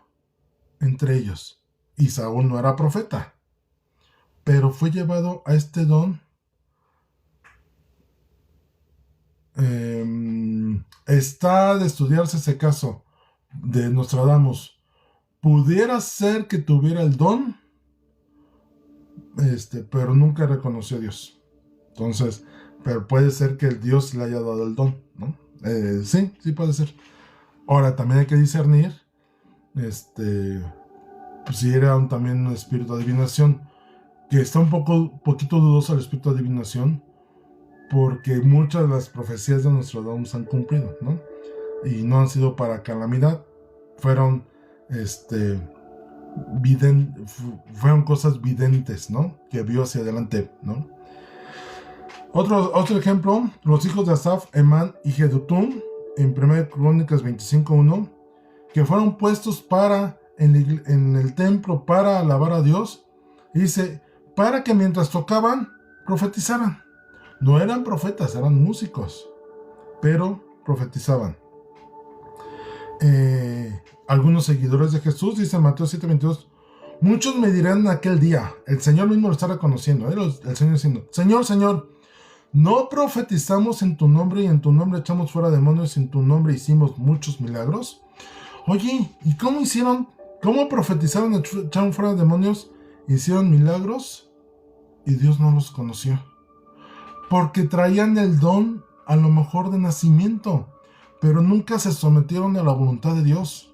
Speaker 1: entre ellos. Y Saúl no era profeta, pero fue llevado a este don. Está de estudiarse ese caso de Nostradamus. Pudiera ser que tuviera el don, pero nunca reconoció a Dios. Entonces, pero puede ser que el Dios le haya dado el don, ¿no? Sí puede ser. Ahora, también hay que discernir, pues si era también un espíritu de adivinación, que está un poquito dudoso el espíritu de adivinación, porque muchas de las profecías de Nostradamus han cumplido, ¿no? Y no han sido para calamidad, fueron fueron cosas videntes, ¿no? Que vio hacia adelante, ¿no? Otro ejemplo, los hijos de Asaf, Emán y Jedutún, en 1 Crónicas 25:1, que fueron puestos en el templo para alabar a Dios, y dice, para que mientras tocaban, profetizaran. No eran profetas, eran músicos, pero profetizaban. Algunos seguidores de Jesús, dice Mateo 7:22, muchos me dirán en aquel día, el Señor mismo lo está reconociendo, el Señor diciendo, Señor, Señor, ¿no profetizamos en tu nombre y en tu nombre echamos fuera demonios y en tu nombre hicimos muchos milagros? Oye, ¿y cómo hicieron? ¿Cómo profetizaron, echaron fuera demonios, hicieron milagros y Dios no los conoció? Porque traían el don a lo mejor de nacimiento, pero nunca se sometieron a la voluntad de Dios.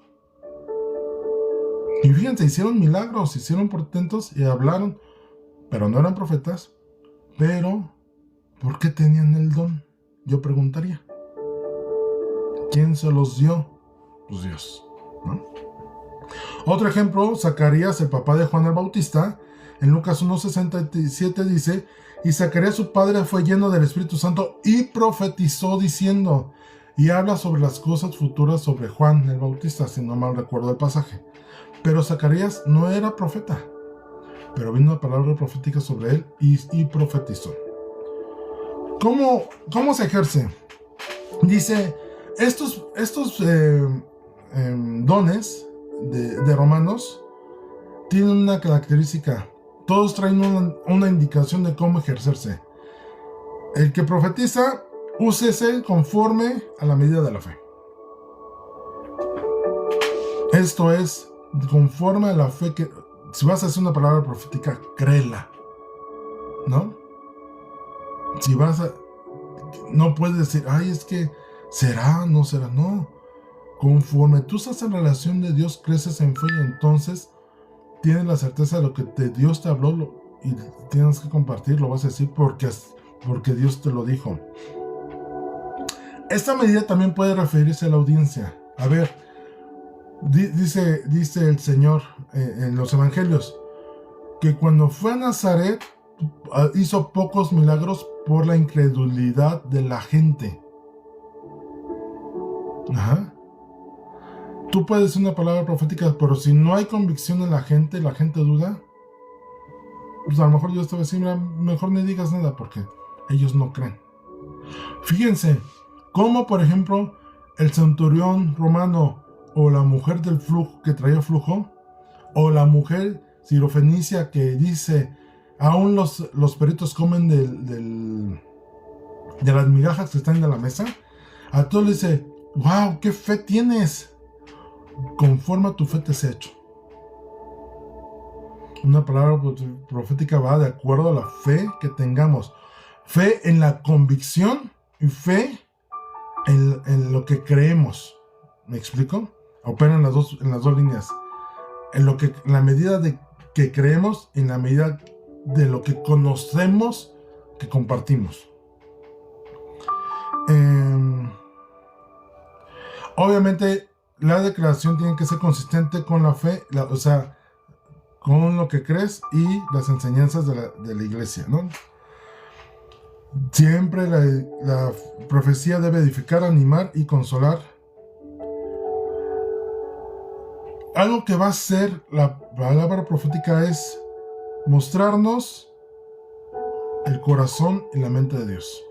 Speaker 1: Y fíjense, hicieron milagros, hicieron portentos y hablaron, pero no eran profetas. Pero, ¿por qué tenían el don? yo preguntaría, ¿quién se los dio? Pues Dios, ¿no? Otro ejemplo, Zacarías, el papá de Juan el Bautista, en Lucas 1:67 dice, y Zacarías su padre fue lleno del Espíritu Santo y profetizó diciendo, y habla sobre las cosas futuras sobre Juan el Bautista, si no mal recuerdo el pasaje. Pero Zacarías no era profeta, pero vino una palabra profética sobre él y profetizó. ¿Cómo se ejerce? Dice, estos dones de Romanos tienen una característica. Todos traen una indicación de cómo ejercerse. El que profetiza, úsese conforme a la medida de la fe. Esto es, conforme a la fe que... Si vas a hacer una palabra profética, créela, ¿no? Si vas a... No puedes decir, ay, es que será, no será, no. Conforme tú estás en relación de Dios, creces en fe y entonces tienes la certeza de lo que Dios te habló y tienes que compartir, lo vas a decir porque Dios te lo dijo. Esta medida también puede referirse a la audiencia. A ver, dice el Señor en los evangelios que cuando fue a Nazaret hizo pocos milagros por la incredulidad de la gente. Ajá. Tú puedes decir una palabra profética, pero si no hay convicción en la gente duda, pues a lo mejor Dios te va a decir, mira, mejor ni digas nada porque ellos no creen. Fíjense, como por ejemplo el centurión romano o la mujer del flujo que traía flujo, o la mujer sirofenicia que dice, aún los peritos comen de las migajas que están en la mesa, a todos les dice, wow, qué fe tienes. Conforme a tu fe te sea hecho. Una palabra profética va de acuerdo a la fe que tengamos. Fe en la convicción y fe en lo que creemos. ¿Me explico? Opera en las dos líneas. En la medida de que creemos y en la medida de lo que conocemos que compartimos. Obviamente la declaración tiene que ser consistente con la fe, o sea, con lo que crees y las enseñanzas de la iglesia, ¿no? Siempre la profecía debe edificar, animar y consolar. Algo que va a hacer la palabra profética es mostrarnos el corazón y la mente de Dios.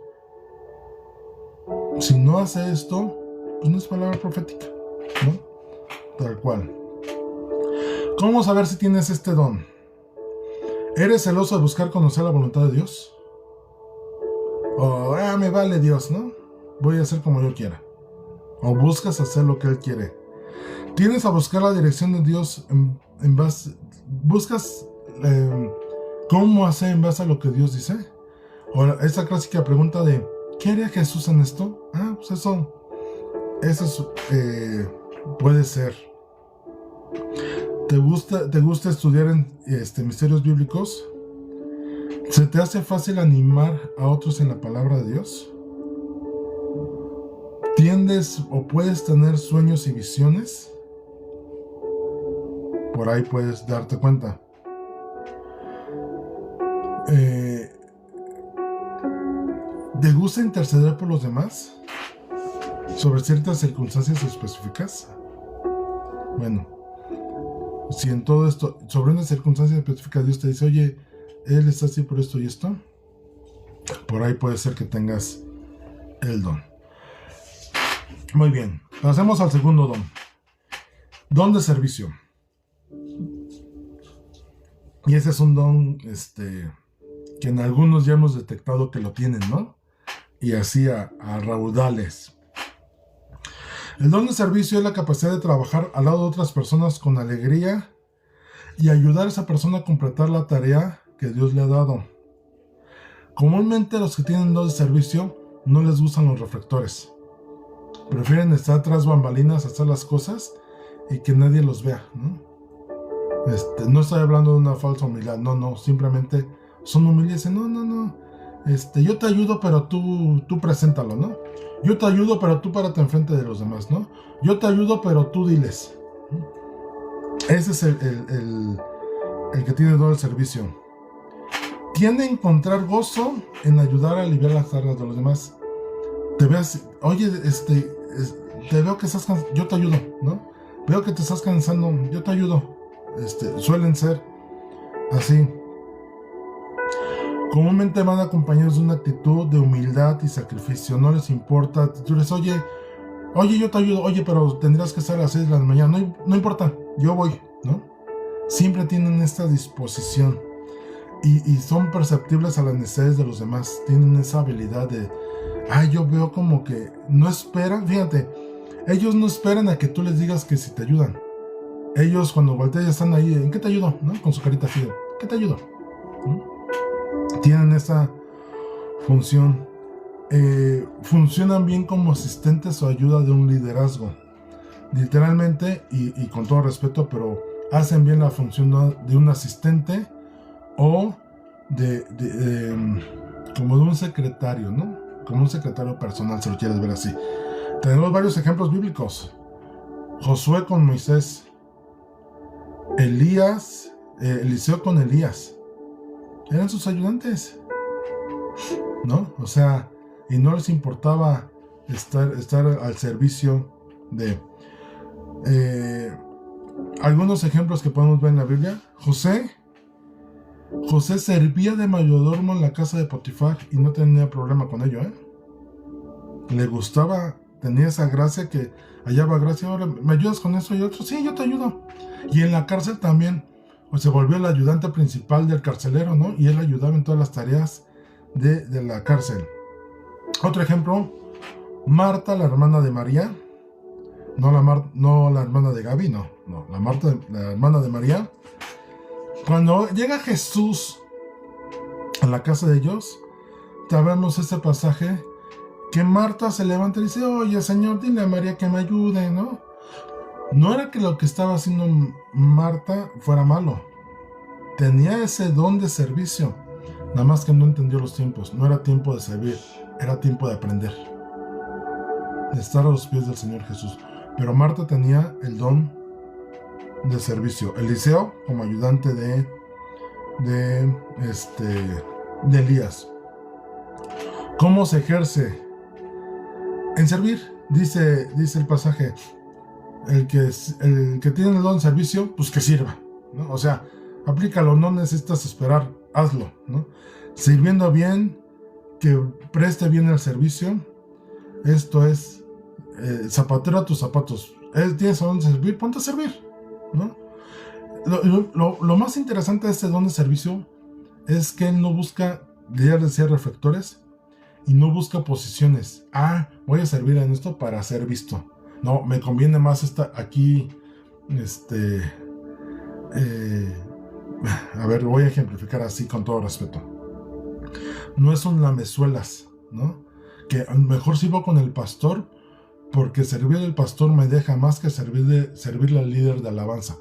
Speaker 1: Si no hace esto, pues no es palabra profética, ¿no? Tal cual. ¿Cómo saber si tienes este don? ¿Eres celoso de buscar conocer la voluntad de Dios? O, me vale Dios, ¿no? Voy a hacer como yo quiera. O buscas hacer lo que Él quiere. ¿Tienes a buscar la dirección de Dios en base... ¿Buscas cómo hacer en base a lo que Dios dice? O esa clásica pregunta de, ¿qué haría Jesús en esto? Pues eso puede ser. ¿Te gusta estudiar misterios bíblicos? ¿Se te hace fácil animar a otros en la palabra de Dios? ¿Tiendes o puedes tener sueños y visiones? Por ahí puedes darte cuenta. ¿Te gusta interceder por los demás? ¿Sobre ciertas circunstancias específicas? Bueno, si en todo esto, sobre una circunstancia específica, Dios te dice, oye, Él está así por esto y esto, por ahí puede ser que tengas el don. Muy bien, pasemos al segundo don. Don de servicio. Y ese es un don que en algunos ya hemos detectado que lo tienen, ¿no? Y así a raudales. El don de servicio es la capacidad de trabajar al lado de otras personas con alegría y ayudar a esa persona a completar la tarea que Dios le ha dado. Comúnmente los que tienen don de servicio no les gustan los reflectores. Prefieren estar tras bambalinas, hacer las cosas y que nadie los vea, ¿no? No estoy hablando de una falsa humildad, no, simplemente son humildes y no, yo te ayudo, pero tú preséntalo, ¿no? Yo te ayudo, pero tú párate enfrente de los demás, ¿no? Yo te ayudo, pero tú diles. Ese es el que tiene todo el servicio. Tiende a encontrar gozo en ayudar a aliviar las cargas de los demás. Te veas, oye, te veo que estás cansado, yo te ayudo, ¿no? Veo que te estás cansando, yo te ayudo. Suelen ser así. Comúnmente van acompañados de una actitud de humildad y sacrificio. No les importa. Tú les, oye, yo te ayudo. Oye, pero tendrás que estar a las 6 de la mañana. No importa, yo voy, ¿no? Siempre tienen esta disposición. Y son perceptibles a las necesidades de los demás. Tienen esa habilidad de... yo veo como que no esperan. Fíjate, ellos no esperan a que tú les digas que si te ayudan. Ellos cuando voltean ya están ahí. ¿En qué te ayudo? ¿No? Con su carita así. ¿Qué te ayudo? ¿No? Tienen esa función. Funcionan bien como asistentes o ayuda de un liderazgo. Literalmente, y con todo respeto, pero hacen bien la función de un asistente o como de un secretario, ¿no? Como un secretario personal, si lo quieres ver así. Tenemos varios ejemplos bíblicos. Josué con Moisés. Eliseo con Elías. Eran sus ayudantes, ¿no? O sea, y no les importaba estar al servicio de... algunos ejemplos que podemos ver en la Biblia. José servía de mayordomo en la casa de Potifar y no tenía problema con ello, Le gustaba, tenía esa gracia que hallaba gracia. Ahora, ¿me ayudas con eso y otro? Sí, yo te ayudo. Y en la cárcel también, pues se volvió el ayudante principal del carcelero, ¿no? Y él ayudaba en todas las tareas de la cárcel. Otro ejemplo, Marta, la hermana de María. No la hermana de Gaby, no, la hermana de María. Cuando llega Jesús a la casa de ellos, sabemos ese pasaje que Marta se levanta y dice, oye Señor, dile a María que me ayude, ¿no? No era que lo que estaba haciendo Marta fuera malo. Tenía ese don de servicio. Nada más que no entendió los tiempos. No era tiempo de servir, era tiempo de aprender. De estar a los pies del Señor Jesús. Pero Marta tenía el don de servicio. Eliseo como ayudante de Elías. ¿Cómo se ejerce? En servir, dice el pasaje. El que tiene el don de servicio, pues que sirva, ¿no? O sea, aplícalo, no necesitas esperar, hazlo, ¿no? Sirviendo bien, que preste bien el servicio. Esto es zapatero a tus zapatos. Tienes a don de servir, ponte a servir, ¿no? Lo más interesante de este don de servicio es que él no busca, ya les decía, reflectores, y no busca posiciones. Voy a servir en esto para ser visto. No, me conviene más aquí, a ver, voy a ejemplificar así con todo respeto. No es un lamezuelas, ¿no? Que a lo mejor sirvo con el pastor porque servir al pastor me deja más que servirle al líder de alabanza,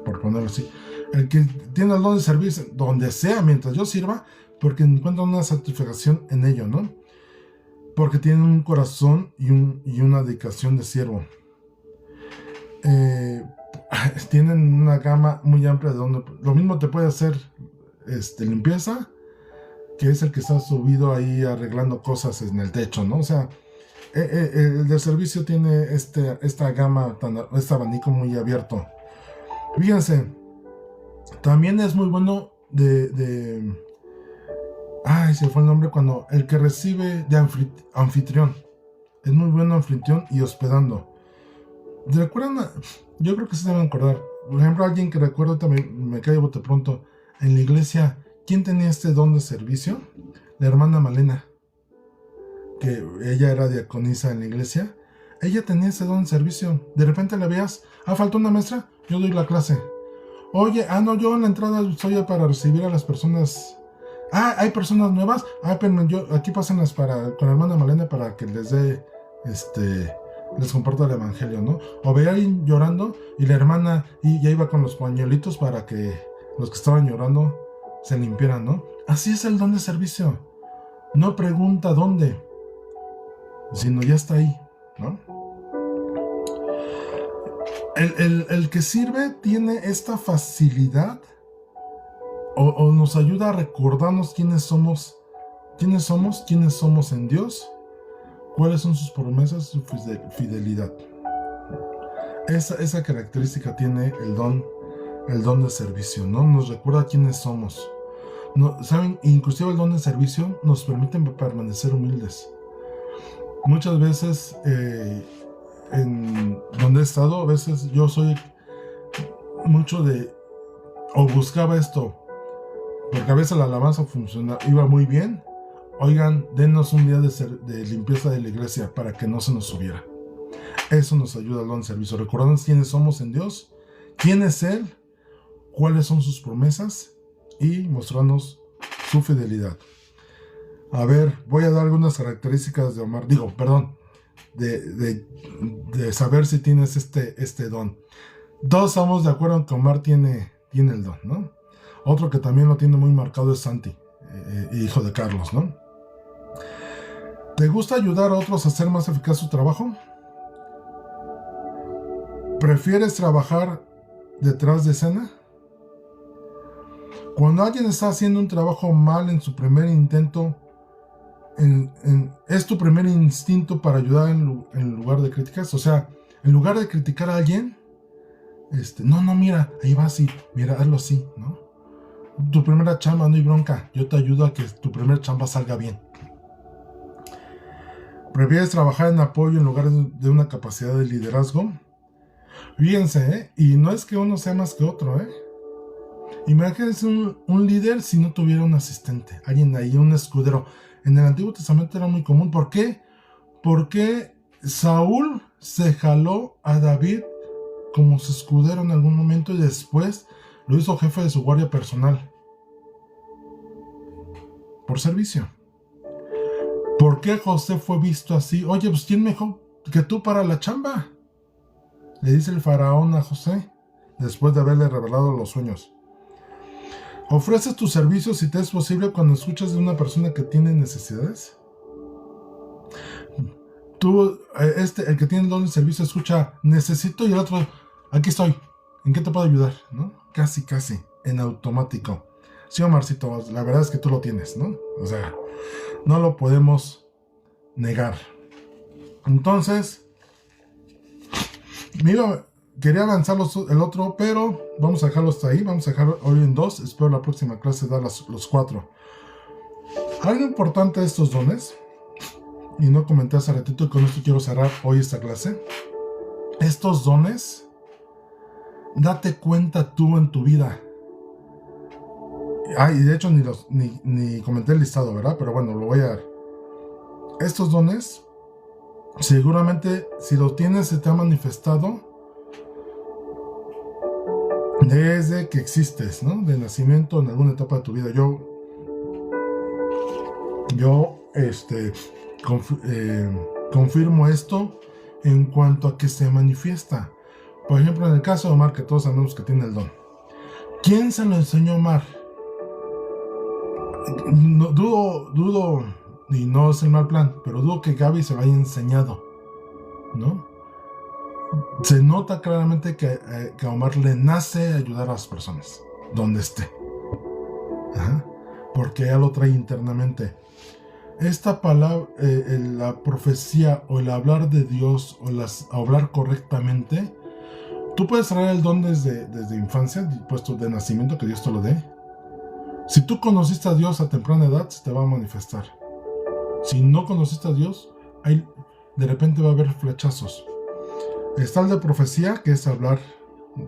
Speaker 1: por ponerlo así. El que tiene el don de servir donde sea mientras yo sirva, porque encuentra una satisfacción en ello, ¿no? Porque tienen un corazón y una dedicación de siervo. Tienen una gama muy amplia de donde lo mismo te puede hacer limpieza, que es el que está subido ahí arreglando cosas en el techo, ¿no? O sea, el del servicio tiene esta gama, este abanico muy abierto. Fíjense, también es muy bueno se fue el nombre cuando el que recibe de anfitrión. Es muy bueno anfitrión y hospedando. ¿Recuerdan? Yo creo que se deben acordar. Por ejemplo, alguien que recuerdo también, me cae de bote pronto, en la iglesia, ¿quién tenía este don de servicio? La hermana Malena, que ella era diaconisa en la iglesia. Ella tenía ese don de servicio. De repente la veías, faltó una maestra, yo doy la clase. Oye, no, yo en la entrada soy para recibir a las personas. Hay personas nuevas. Pero aquí pásenlas con la hermana Malena para que les dé, les comparta el evangelio, ¿no? O veía a alguien llorando y la hermana ya iba con los pañuelitos para que los que estaban llorando se limpiaran, ¿no? Así es el don de servicio. no pregunta dónde, sino ya está ahí, ¿no? El que sirve tiene esta facilidad o nos ayuda a recordarnos quiénes somos en Dios, cuáles son sus promesas, su fidelidad. Esa característica tiene el don de servicio, ¿no? Nos recuerda quiénes somos. No, ¿saben? Inclusive el don de servicio nos permite permanecer humildes. Muchas veces, en donde he estado, a veces yo soy mucho o buscaba esto, porque a veces la alabanza iba muy bien. Oigan, denos un día de limpieza de la iglesia para que no se nos subiera. Eso nos ayuda al don de servicio. Recordarnos quiénes somos en Dios, quién es Él, cuáles son sus promesas y mostrarnos su fidelidad. A ver, voy a dar algunas características de Omar. De saber si tienes este don. Todos estamos de acuerdo en que Omar tiene el don, ¿no? Otro que también lo tiene muy marcado es Santi, hijo de Carlos, ¿no? ¿Te gusta ayudar a otros a hacer más eficaz su trabajo? ¿Prefieres trabajar detrás de escena? Cuando alguien está haciendo un trabajo mal en su primer intento, ¿es tu primer instinto para ayudar en lugar de críticas? O sea, en lugar de criticar a alguien, no, mira, ahí va así, mira, hazlo así, ¿no? Tu primera chamba, no hay bronca, yo te ayudo a que tu primera chamba salga bien. ¿Prefieres trabajar en apoyo en lugar de una capacidad de liderazgo? Fíjense, y no es que uno sea más que otro, Imagínense un líder si no tuviera un asistente, alguien ahí, un escudero. En el Antiguo Testamento era muy común. ¿Por qué? Porque Saúl se jaló a David como su escudero en algún momento y después lo hizo jefe de su guardia personal. Por servicio. ¿Por qué José fue visto así? Oye, pues ¿quién mejor que tú para la chamba? Le dice el faraón a José después de haberle revelado los sueños. ¿Ofreces tus servicios si te es posible cuando escuchas de una persona que tiene necesidades? Tú, el que tiene el don de servicio escucha, necesito, y el otro, aquí estoy, ¿en qué te puedo ayudar? ¿No? Casi, en automático. Sí, Omarcito, la verdad es que tú lo tienes, ¿no? O sea, no lo podemos negar. Entonces, mira, quería avanzar el otro, pero vamos a dejarlo hasta ahí. Vamos a dejarlo hoy en 2. Espero la próxima clase dar los 4. Algo importante de estos dones, y no comenté hace ratito, y con esto quiero cerrar hoy esta clase. Estos dones, date cuenta tú en tu vida. Y de hecho ni comenté el listado, ¿verdad? Pero bueno, lo voy a dar. Estos dones, seguramente si los tienes, se te ha manifestado desde que existes, ¿no? De nacimiento, en alguna etapa de tu vida. Yo confirmo esto en cuanto a que se manifiesta. Por ejemplo, en el caso de Omar, que todos sabemos que tiene el don. ¿Quién se lo enseñó a Omar? No, dudo, y no es el mal plan, pero dudo que Gaby se lo haya enseñado, ¿no? Se nota claramente que a Omar le nace ayudar a las personas, donde esté. Ajá. Porque ya lo trae internamente. Esta palabra, la profecía o el hablar de Dios o hablar correctamente, tú puedes traer el don desde infancia, puesto de nacimiento, que Dios te lo dé. Si tú conociste a Dios a temprana edad, se te va a manifestar. Si no conociste a Dios, de repente va a haber flechazos. Está el de profecía, que es hablar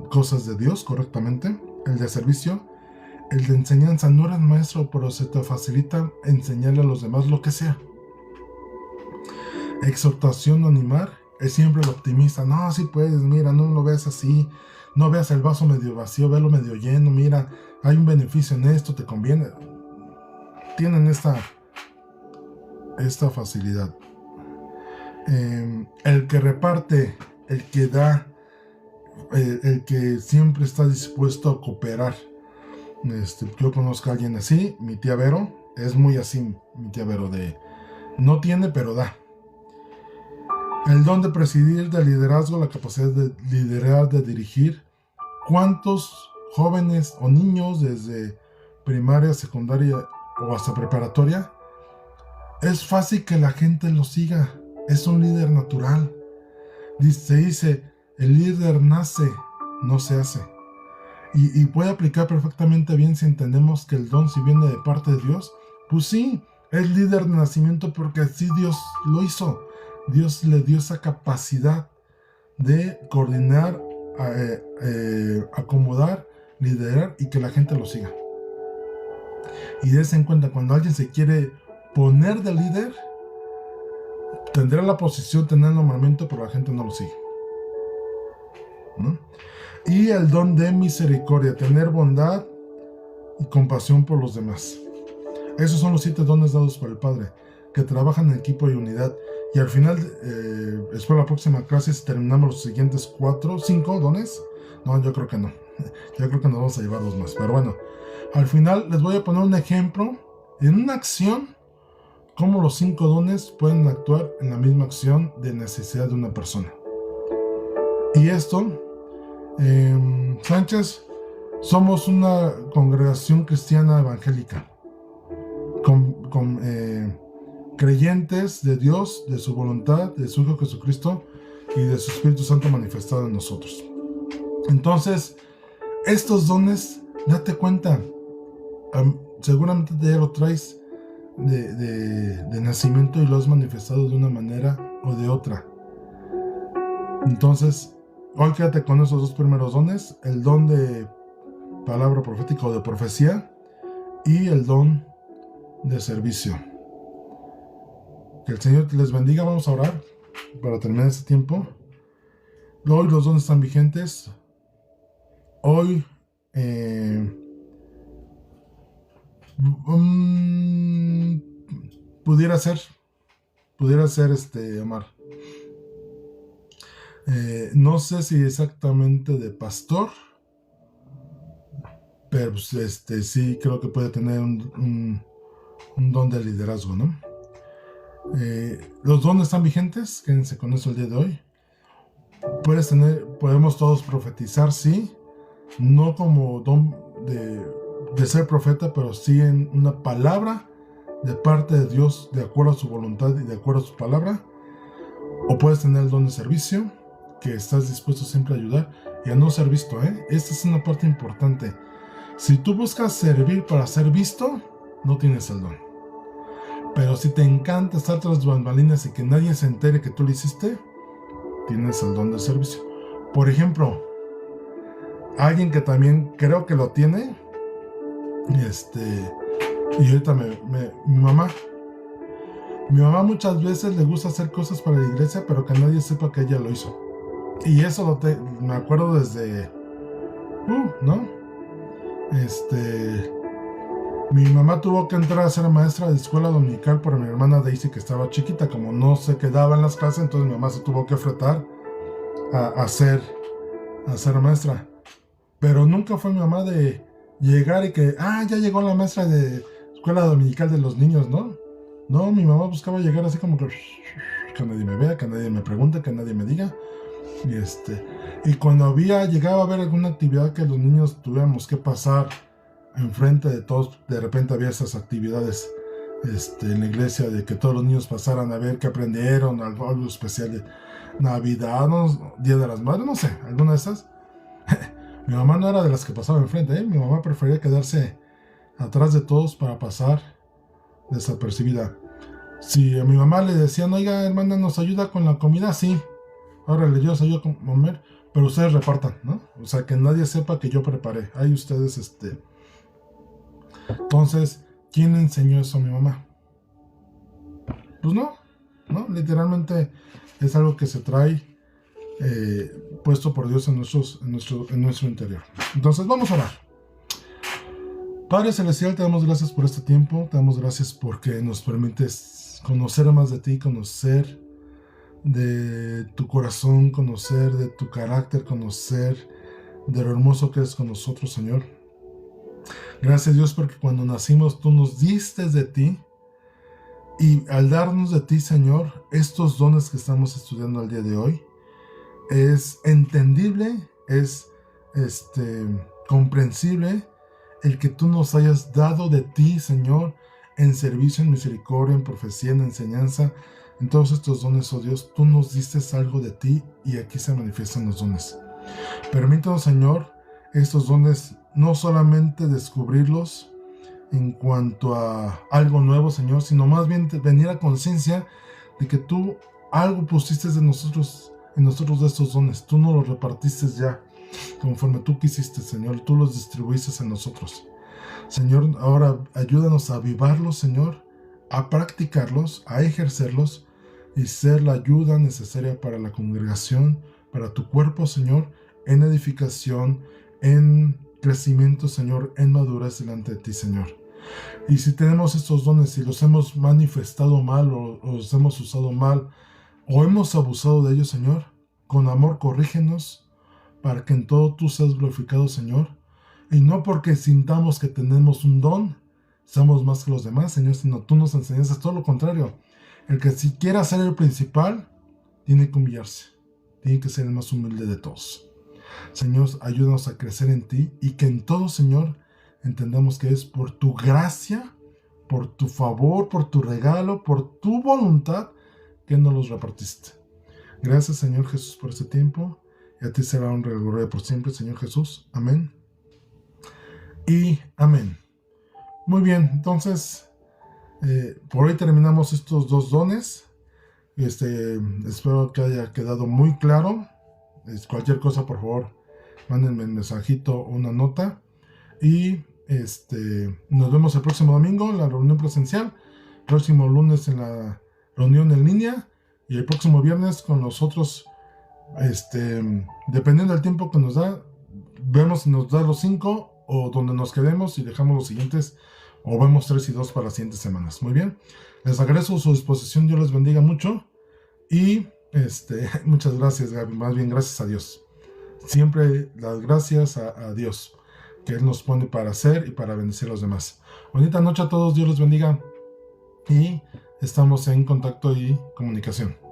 Speaker 1: cosas de Dios correctamente. El de servicio. El de enseñanza, no eres maestro, pero se te facilita enseñarle a los demás lo que sea. Exhortación o animar, es siempre el optimista. No, sí puedes, mira, no lo veas así. No veas el vaso medio vacío, velo medio lleno. Mira, hay un beneficio en esto, te conviene. Tienen esta facilidad. El que reparte, el que da, el que siempre está dispuesto a cooperar. Yo conozco a alguien así, mi tía Vero, es muy así, mi tía Vero, de no tiene, pero da. El don de presidir, de liderazgo, la capacidad de liderar, de dirigir. ¿Cuántos jóvenes o niños desde primaria, secundaria o hasta preparatoria? Es fácil que la gente lo siga. Es un líder natural. Se dice, el líder nace, no se hace. Y puede aplicar perfectamente bien si entendemos que el don, si viene de parte de Dios, pues sí, es líder de nacimiento porque así Dios lo hizo. Dios le dio esa capacidad de coordinar, acomodar, liderar y que la gente lo siga. Y des en cuenta, cuando alguien se quiere poner de líder, tendrá la posición, tendrá el nombramiento, pero la gente no lo sigue, ¿no? Y el don de misericordia, tener bondad y compasión por los demás. Esos son los 7 dones dados por el Padre, que trabajan en equipo y unidad. Y al final, espero la próxima clase si terminamos los siguientes 5 dones. No, yo creo que no. Yo creo que nos vamos a llevar 2 más. Pero bueno, al final les voy a poner un ejemplo en una acción, cómo los 5 dones pueden actuar en la misma acción de necesidad de una persona. Y esto, Sánchez, somos una congregación cristiana evangélica, con creyentes de Dios, de su voluntad, de su Hijo Jesucristo y de su Espíritu Santo manifestado en nosotros. Entonces, estos dones, date cuenta, seguramente ya lo traes de nacimiento y lo has manifestado de una manera o de otra. Entonces, hoy quédate con esos 2 primeros dones, el don de palabra profética o de profecía y el don de servicio. Que el Señor les bendiga. Vamos a orar para terminar este tiempo. Hoy los dones están vigentes. Hoy pudiera ser Omar. No sé si exactamente de pastor, pero pues, sí creo que puede tener un don de liderazgo, ¿no? Los dones están vigentes, quédense con eso el día de hoy. Podemos todos profetizar, sí, no como don de ser profeta, pero sí en una palabra de parte de Dios, de acuerdo a su voluntad y de acuerdo a su palabra. O puedes tener el don de servicio, que estás dispuesto siempre a ayudar y a no ser visto, Esta es una parte importante. Si tú buscas servir para ser visto, no tienes el don. Pero si te encanta estar tras bambalinas y que nadie se entere que tú lo hiciste, tienes el don de servicio. Por ejemplo, alguien que también creo que lo tiene, y ahorita mi mamá muchas veces le gusta hacer cosas para la iglesia, pero que nadie sepa que ella lo hizo. Y eso me acuerdo desde, ¿no? Mi mamá tuvo que entrar a ser maestra de escuela dominical por mi hermana Daisy, que estaba chiquita. Como no se quedaba en las clases, entonces mi mamá se tuvo que fretar a ser maestra. Pero nunca fue mi mamá de llegar y que, ya llegó la maestra de escuela dominical de los niños, ¿no? No, mi mamá buscaba llegar así como que nadie me vea, que nadie me pregunte, que nadie me diga. Y cuando llegaba a haber alguna actividad que los niños tuviéramos que pasar enfrente de todos, de repente había esas actividades en la iglesia de que todos los niños pasaran a ver qué aprendieron, algo especial de Navidad, ¿no? Día de las Madres, no sé, alguna de esas. Mi mamá no era de las que pasaba enfrente, Mi mamá prefería quedarse atrás de todos para pasar desapercibida. Si a mi mamá le decían, oiga, hermana, ¿nos ayuda con la comida? Sí. Órale, yo os ayudo a comer, pero ustedes repartan, ¿no? O sea, que nadie sepa que yo preparé. Ahí ustedes, Entonces, ¿quién enseñó eso a mi mamá? Pues no, literalmente es algo que se trae puesto por Dios en nuestro interior. Entonces, vamos a orar. Padre Celestial, te damos gracias por este tiempo, te damos gracias porque nos permites conocer más de ti, conocer de tu corazón, conocer de tu carácter, conocer de lo hermoso que eres con nosotros, Señor. Gracias, Dios, porque cuando nacimos tú nos diste de ti, y al darnos de ti, Señor, estos dones que estamos estudiando al día de hoy, es entendible, es comprensible el que tú nos hayas dado de ti, Señor, en servicio, en misericordia, en profecía, en enseñanza, en todos estos dones, oh Dios. Tú nos diste algo de ti y aquí se manifiestan los dones. Permítanos, Señor, estos dones no solamente descubrirlos en cuanto a algo nuevo, Señor, sino más bien venir a conciencia de que tú algo pusiste en nosotros de estos dones. Tú nos los repartiste ya conforme tú quisiste, Señor. Tú los distribuiste en nosotros. Señor, ahora ayúdanos a avivarlos, Señor, a practicarlos, a ejercerlos y ser la ayuda necesaria para la congregación, para tu cuerpo, Señor, en edificación, en crecimiento, Señor, en madurez delante de ti, Señor. Y si tenemos estos dones, si los hemos manifestado mal o los hemos usado mal o hemos abusado de ellos, Señor, con amor corrígenos para que en todo tú seas glorificado, Señor. Y no porque sintamos que tenemos un don, somos más que los demás, Señor, sino tú nos enseñas todo lo contrario. El que si quiera ser el principal, tiene que humillarse, tiene que ser el más humilde de todos. Señor, ayúdanos a crecer en ti y que en todo, Señor, entendamos que es por tu gracia, por tu favor, por tu regalo, por tu voluntad que nos los repartiste. Gracias, Señor Jesús, por este tiempo. Y a ti será honra y gloria por siempre, Señor Jesús. Amén. Y amén. Muy bien, entonces, por hoy terminamos estos dos dones. Espero que haya quedado muy claro. Cualquier cosa, por favor, mándenme un mensajito o una nota. Y nos vemos el próximo domingo en la reunión presencial, próximo lunes en la reunión en línea y el próximo viernes con nosotros, dependiendo del tiempo que nos da, vemos si nos da los 5 o donde nos quedemos y dejamos los siguientes o vemos 3 y 2 para las siguientes semanas. Muy bien, les agradezco su disposición, Dios les bendiga mucho y muchas gracias, Gaby, más bien gracias a Dios, siempre las gracias a Dios que Él nos pone para hacer y para bendecir a los demás. Bonita noche a todos, Dios los bendiga y estamos en contacto y comunicación.